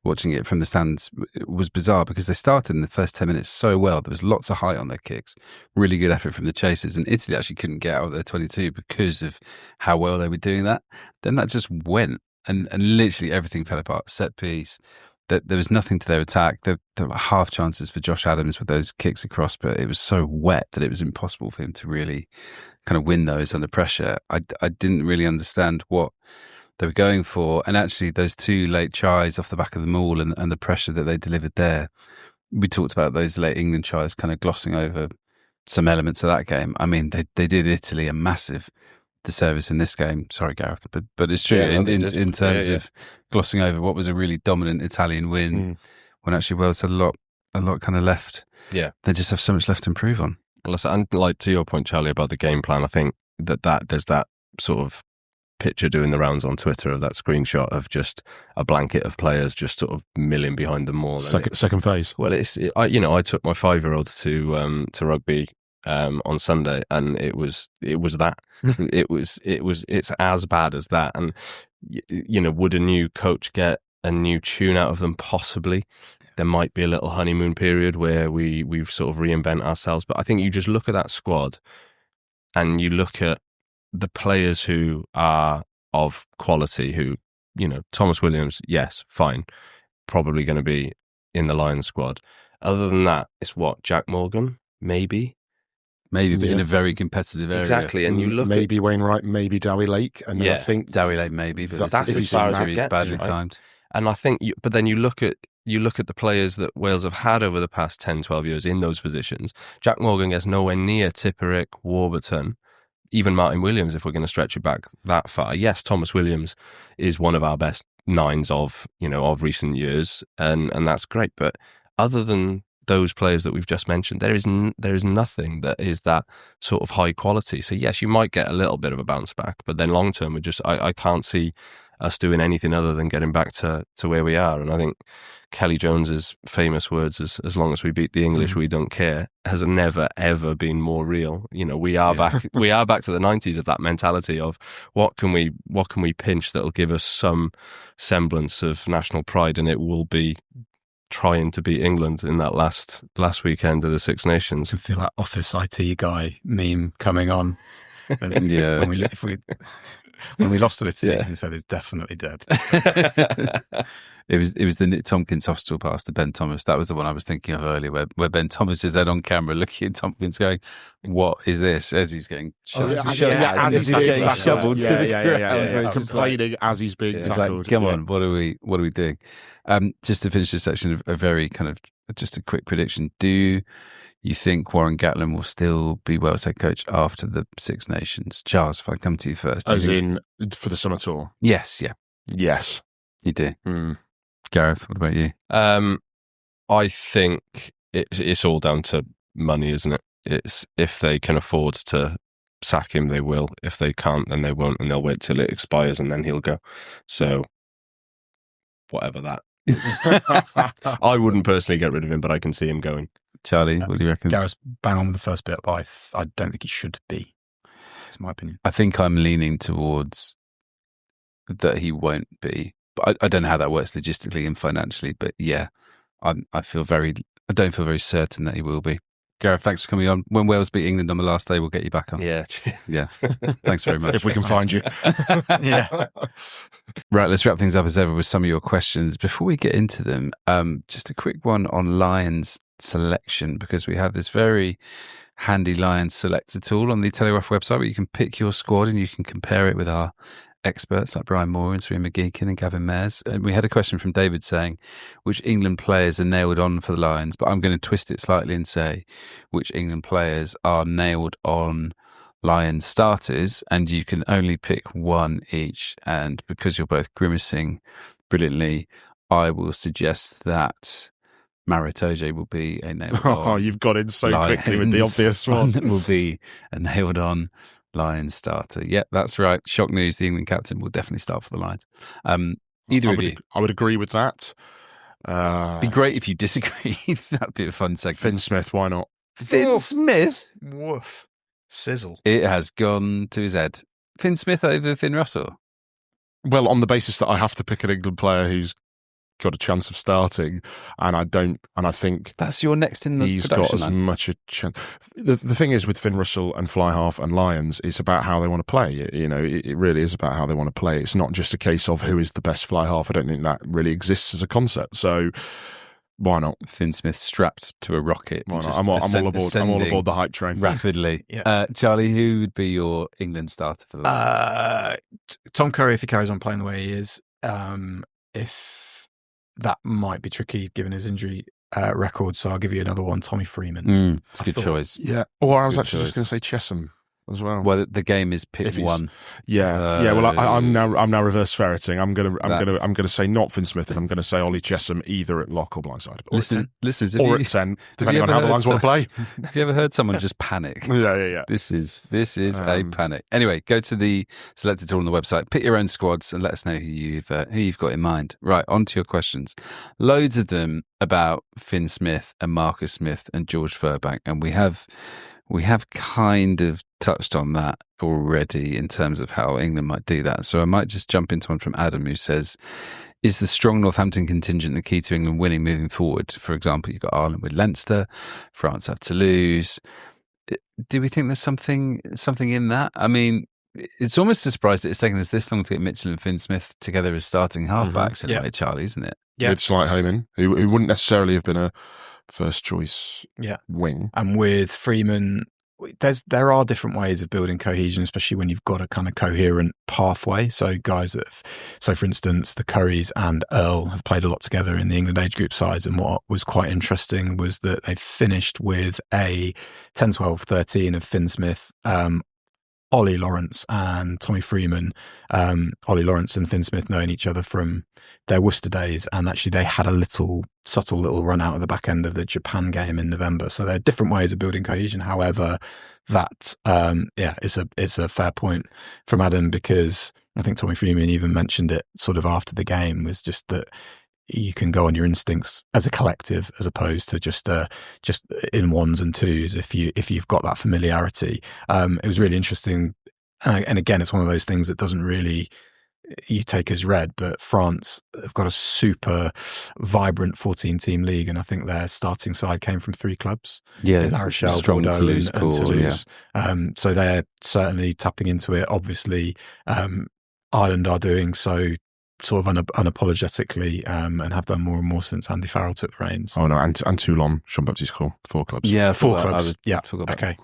watching it from the stands, was bizarre because they started in the first 10 minutes so well. There was lots of height on their kicks, really good effort from the chasers, and Italy actually couldn't get out of their 22 because of how well they were doing that. Then that just went. And literally everything fell apart. Set piece. That there was nothing to their attack. There were half chances for Josh Adams with those kicks across, but it was so wet that it was impossible for him to really kind of win those under pressure. I didn't really understand what they were going for. And actually those two late tries off the back of the maul and the pressure that they delivered there. We talked about those late England tries kind of glossing over some elements of that game. I mean, they did Italy a massive disservice in this game. Sorry, Gareth, but it's true in terms of glossing over what was a really dominant Italian win, when actually Wales had a lot kind of left. Yeah, they just have so much left to improve on. Well, and like to your point, Charlie, about the game plan, I think that there's that sort of picture doing the rounds on Twitter of that screenshot of just a blanket of players just sort of milling behind them all. Second phase. Well, I took my 5-year-old to rugby on Sunday, and it was that it's as bad as that. And would a new coach get a new tune out of them? Possibly. There might be a little honeymoon period where we sort of reinvent ourselves, but I think you just look at that squad and you look at the players who are of quality, who, Thomas Williams, yes, fine, probably going to be in the Lions squad. Other than that, it's what, Jack Morgan, maybe, but in a very competitive area. Exactly, and you look maybe Wainwright, maybe Dowie Lake, and then I think Dowie Lake maybe, but that's as far as it gets, badly right? timed. And I think, but then you look at the players that Wales have had over the past 10, 12 years in those positions. Jack Morgan gets nowhere near Tipperick, Warburton, even Martin Williams, if we're going to stretch it back that far. Yes, Thomas Williams is one of our best nines of recent years, and that's great. But other than those players that we've just mentioned, there is nothing that is that sort of high quality. So yes, you might get a little bit of a bounce back, but then long term, I can't see us doing anything other than getting back to where we are. And I think Kelly Jones's famous words, as long as we beat the English, we don't care, has never ever been more real. We are back to the 90s of that mentality of what can we pinch that'll give us some semblance of national pride, and it will be trying to beat England in that last weekend of the Six Nations. I feel like Office IT guy meme coming on. Yeah. If we When we lost to the team, he said he's definitely dead. It was the Nick Tompkins hospital pass to Ben Thomas. That was the one I was thinking of earlier, where Ben Thomas is then on camera looking at Tompkins going, "What is this?" As he's getting shovelled to the ground. Complaining as he's being tackled. Like, come on, what are we doing? Just to finish this section, a very kind of just a quick prediction. Do you think Warren Gatland will still be Wales head coach after the Six Nations? Charles, if I come to you first. As in for the summer tour? Yes, yeah. Yes. You do. Mm. Gareth, what about you? I think it's all down to money, isn't it? It's if they can afford to sack him, they will. If they can't, then they won't, and they'll wait till it expires and then he'll go. So, whatever that is. I wouldn't personally get rid of him, but I can see him going. Charlie, what do you reckon? Gareth's bang on with the first bit, but I don't think he should be. That's my opinion. I think I'm leaning towards that he won't be. But I don't know how that works logistically and financially. But yeah, I don't feel very certain that he will be. Gareth, thanks for coming on. When Wales beat England on the last day, we'll get you back on. Yeah. Thanks very much. If we can find you. Yeah. Right, let's wrap things up as ever with some of your questions. Before we get into them, just a quick one on Lions selection, because we have this very handy Lions selector tool on the Telegraph website where you can pick your squad and you can compare it with our experts like Brian Moore and Sri McGeekin and Gavin Mayers. And we had a question from David saying which England players are nailed on for the Lions, but I'm going to twist it slightly and say which England players are nailed on Lions starters, and you can only pick one each. And because you're both grimacing brilliantly, I will suggest that Maro Itoje will be a nailed on. Oh, you've got in so quickly with the obvious one. Will be a nailed on Lions starter. Yep, that's right. Shock news, the England captain will definitely start for the Lions. Either of you. I would agree with that. Be great if you disagreed. That'd be a fun segment. Finn Smith, why not? Finn Smith? Woof. Sizzle. It has gone to his head. Finn Smith over Finn Russell? Well, on the basis that I have to pick an England player who's got a chance of starting, and I think that's your next in the he's got as much a chance. The thing is with Finn Russell and Fly Half and Lions, it's about how they want to play. It really is about how they want to play. It's not just a case of who is the best fly half. I don't think that really exists as a concept. So why not? Finn Smith strapped to a rocket. Why not? I'm all aboard. I'm all aboard the hype train rapidly. Yeah. Charlie, who would be your England starter for the Lions? Tom Curry, if he carries on playing the way he is. If that might be tricky given his injury record, so I'll give you another one, Tommy Freeman. It's a good choice. Yeah. Or I was actually just going to say Chesham as well. Well, the game is pick one. Yeah. Well, I'm now reverse ferreting. I'm gonna say not Finn Smith, and I'm going to say Ollie Chesham either at lock or blindside. Listen, or at 10, depending on how the Lions want to play. Have you ever heard someone just panic? Yeah. This is a panic. Anyway, go to the selected tool on the website, pick your own squads, and let us know who you've got in mind. Right, on to your questions. Loads of them about Finn Smith and Marcus Smith and George Furbank, and we have kind of touched on that already in terms of how England might do that. So I might just jump into one from Adam, who says, is the strong Northampton contingent the key to England winning moving forward? For example, you've got Ireland with Leinster, France have Toulouse. Do we think there's something in that? I mean, it's almost a surprise that it's taken us this long to get Mitchell and Finn Smith together as starting halfbacks in a way, Charlie, isn't it? Yeah. With Slighthoman, who wouldn't necessarily have been a first choice wing. And with Freeman, there are different ways of building cohesion, especially when you've got a kind of coherent pathway. So guys for instance, the Currys and Earl have played a lot together in the England age group sides, and what was quite interesting was that they finished with a 10-12-13 of Finn Smith, Ollie Lawrence and Tommy Freeman, Ollie Lawrence and Finn Smith knowing each other from their Worcester days, and actually they had a subtle little run out at the back end of the Japan game in November. So there are different ways of building cohesion. However, that it's a fair point from Adam, because I think Tommy Freeman even mentioned it sort of after the game, was just that you can go on your instincts as a collective as opposed to just in ones and twos if you've got that familiarity. It was really interesting, and again, it's one of those things that doesn't really you take as read, but France have got a super vibrant 14-team league, and I think their starting side came from 3 clubs. Yeah, La Rochelle, strong Bordeaux, Toulouse and core, Toulouse. So they're certainly tapping into it. Obviously, Ireland are doing so sort of unapologetically, and have done more and more since Andy Farrell took the reins. Oh no, and Toulon, Jean-Baptiste Cool, 4 clubs. Yeah, 4 clubs. Okay.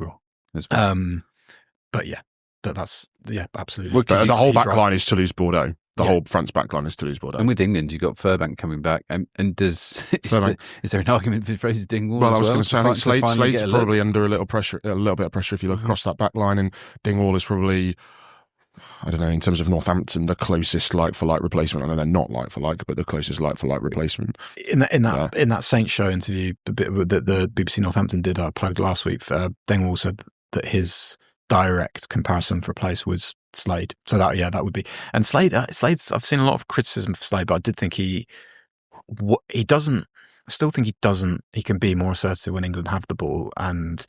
But that's absolutely. But the whole he's back right. line is Toulouse Bordeaux. The whole French back line is Toulouse Bordeaux. And with England, you've got Furbank coming back. And is there an argument for Fraser Dingwall? Well, as I was going to say, I think Slade's get probably under a little bit of pressure if you look across that back line, and Dingwall is probably, I don't know, in terms of Northampton, the closest like-for-like replacement. I know they're not like-for-like, but the closest like-for-like replacement. In that Saints Show interview that the BBC Northampton did, I plugged last week, Dingwall said that his direct comparison for a place was Slade. So that would be. And Slade's, I've seen a lot of criticism for Slade, but I did think he can be more assertive when England have the ball, and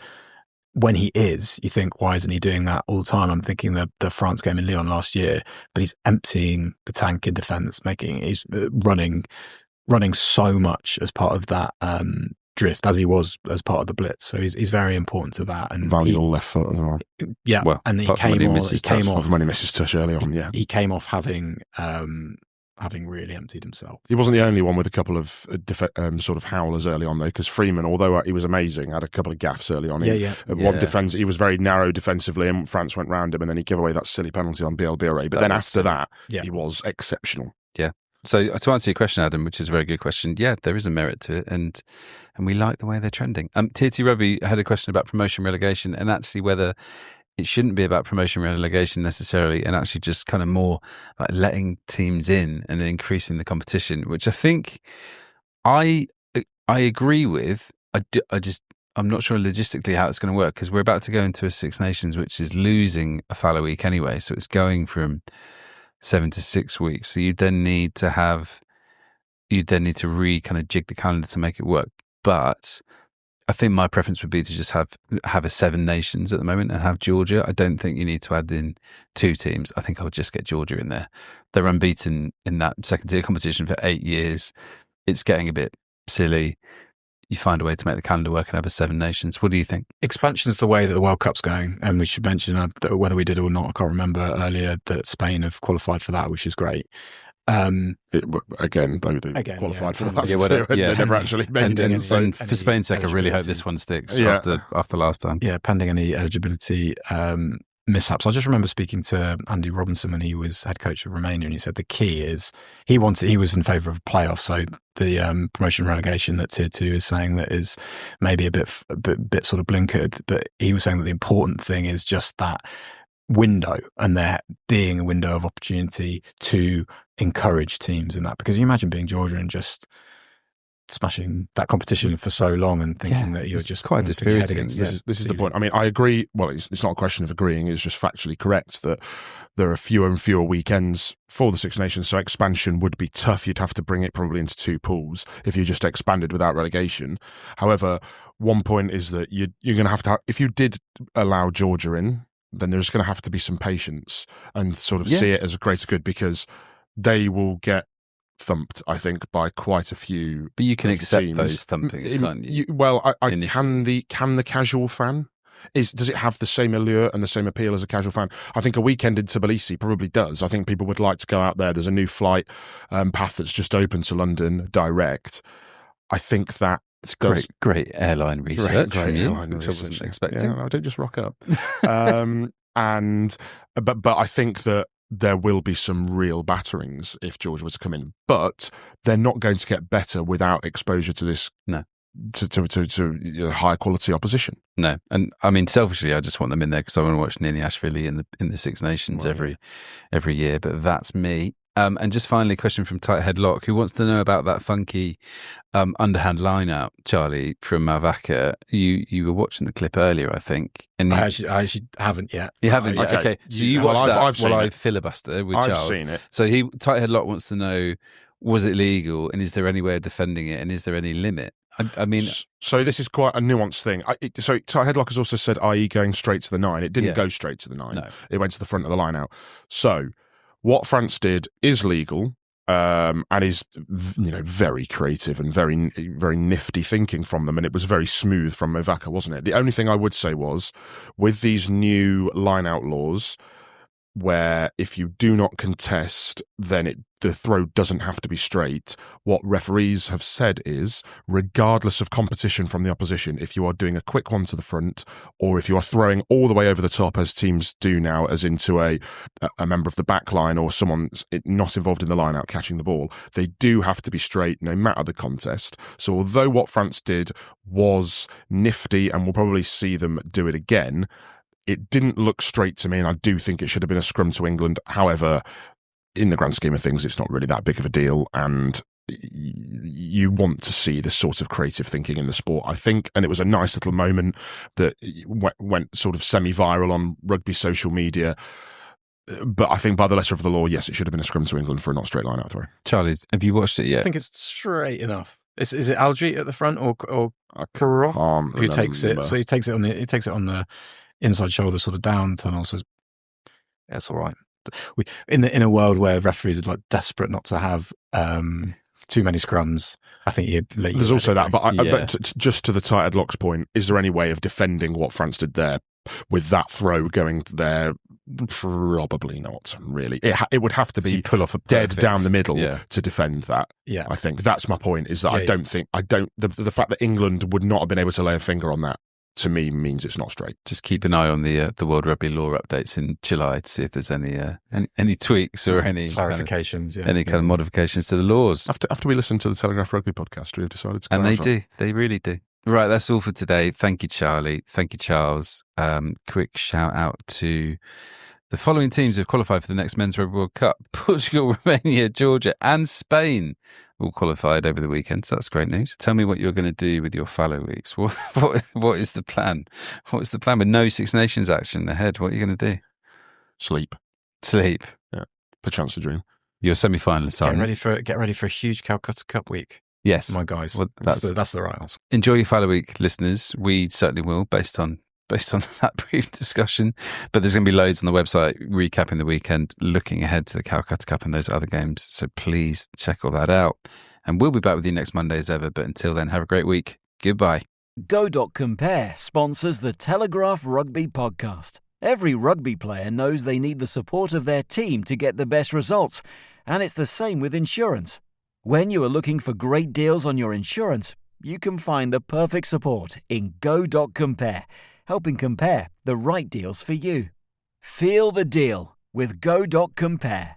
when he is, you think, why isn't he doing that all the time? I'm thinking the France game in Lyon last year, but he's emptying the tank in defence, he's running so much as part of that drift, as he was as part of the blitz. So he's very important to that. And valuable left foot as well. Yeah, well, and he came off when he misses touch early on. Yeah, he came off having really emptied himself. He wasn't the only one with a couple of sort of howlers early on, though, because Freeman, although he was amazing, had a couple of gaffes early on. One defence, he was very narrow defensively, and France went round him, and then he gave away that silly penalty on BLBRA. But then after that, he was exceptional. Yeah. So to answer your question, Adam, which is a very good question, yeah, there is a merit to it, and we like the way they're trending. Tier 2 Rugby had a question about promotion relegation, and actually whether it shouldn't be about promotion relegation necessarily, and actually just kind of more like letting teams in and increasing the competition, which I think I agree with. I'm not sure logistically how it's going to work, because we're about to go into a Six Nations, which is losing a fallow week anyway, so it's going from 7 to 6 weeks. So you then need to kind of jig the calendar to make it work. But I think my preference would be to just have a 7 nations at the moment and have Georgia. I don't think you need to add in 2 teams. I think I would just get Georgia in there. They're unbeaten in that second tier competition for 8 years. It's getting a bit silly. You find a way to make the calendar work and have a 7 nations. What do you think? Expansion is the way that the World Cup's going, and we should mention whether we did it or not, I can't remember earlier, that Spain have qualified for that, which is great. They qualified for the last two. They never actually made it. And for Spain's sake, I really hope this one sticks after last time. Yeah, pending any eligibility mishaps. I just remember speaking to Andy Robinson when he was head coach of Romania, and he said the key is he was in favour of a playoff. So the promotion relegation that Tier 2 is saying that is maybe a bit sort of blinkered, but he was saying that the important thing is just that window, and there being a window of opportunity to encourage teams in that. Because you imagine being Georgia and just smashing that competition for so long and thinking that you're just quite dispiriting. This is the point. I mean, I agree. Well, it's not a question of agreeing. It's just factually correct that there are fewer and fewer weekends for the Six Nations. So expansion would be tough. You'd have to bring it probably into 2 pools if you just expanded without relegation. However, one point is that you're going to have, if you did allow Georgia in, then there's going to have to be some patience and sort of see it as a greater good, because they will get thumped, I think, by quite a few. But you can accept teams. those thumpings, can't you? Can the casual fan? Does it have the same allure and the same appeal as a casual fan? I think a weekend in Tbilisi probably does. I think people would like to go out there. There's a new flight path that's just open to London direct. I think that it's great airline research from you, which I wasn't expecting. Yeah, I don't just rock up. But I think that there will be some real batterings if Georgia was to come in, but they're not going to get better without exposure to this. No. To higher quality opposition. No, and I mean, selfishly, I just want them in there because I want to watch Niniashvili in the Six Nations every year. But that's me. And just finally, a question from Tight Headlock, who wants to know about that funky underhand line out, Charlie, from Mavaka. You were watching the clip earlier, I think. And I actually haven't yet. You haven't yet? Okay. So you watched that while I filibuster with Charles. I've seen it. So Tight Headlock wants to know, was it legal, and is there any way of defending it, and is there any limit? I mean, so this is quite a nuanced thing. So Tight Headlock has also said, i.e. going straight to the 9. It didn't go straight to the 9. No. It went to the front of the line out. So what France did is legal. And is, very creative and very, very nifty thinking from them. And it was very smooth from Movaka, wasn't it? The only thing I would say was, with these new line-out laws, where if you do not contest, then the throw doesn't have to be straight. What referees have said is, regardless of competition from the opposition, if you are doing a quick one to the front, or if you are throwing all the way over the top, as teams do now, as into a member of the back line or someone not involved in the line out catching the ball, they do have to be straight no matter the contest. So although what France did was nifty, and we'll probably see them do it again, it didn't look straight to me, and I do think it should have been a scrum to England. However, in the grand scheme of things, it's not really that big of a deal, and you want to see this sort of creative thinking in the sport, I think. And it was a nice little moment that went sort of semi-viral on rugby social media. But I think by the letter of the law, yes, it should have been a scrum to England for a not straight line out throw. Charlie, have you watched it yet? I think it's straight enough. Is it Algie at the front or Kuro who takes it? So he takes it on the inside shoulder, sort of down tunnel. So it's all right. In a world where referees are like desperate not to have too many scrums, I think there's also that. But just to the tight headlocks point, is there any way of defending what France did there with that throw going there? Probably not. Really, it would have to be pull off a dead down the middle to defend that. Yeah, I think that's my point. Is that I don't think the fact that England would not have been able to lay a finger on that, to me, means it's not straight. Just keep an eye on the World Rugby Law updates in July to see if there's any tweaks or any clarifications, any kind of modifications to the laws. After we listen to the Telegraph Rugby podcast, we've decided to clarify. And they really do. Right, that's all for today. Thank you, Charlie. Thank you, Charles. Quick shout out to the following teams who have qualified for the next Men's Rugby World Cup: Portugal, Romania, Georgia, and Spain. All qualified over the weekend, so that's great news. Tell me what you're going to do with your fallow weeks. What is the plan? What is the plan with no Six Nations action ahead? What are you going to do? Sleep. Yeah, perchance to dream. You're semi-finalist. Get ready for a huge Calcutta Cup week. Yes, my guys. Well, that's the right answer. Enjoy your fallow week, listeners. We certainly will, based on that brief discussion. But there's going to be loads on the website recapping the weekend, looking ahead to the Calcutta Cup and those other games. So please check all that out. And we'll be back with you next Monday as ever. But until then, have a great week. Goodbye. Go.compare sponsors the Telegraph Rugby Podcast. Every rugby player knows they need the support of their team to get the best results. And it's the same with insurance. When you are looking for great deals on your insurance, you can find the perfect support in Go.compare, helping compare the right deals for you. Feel the deal with Go.compare.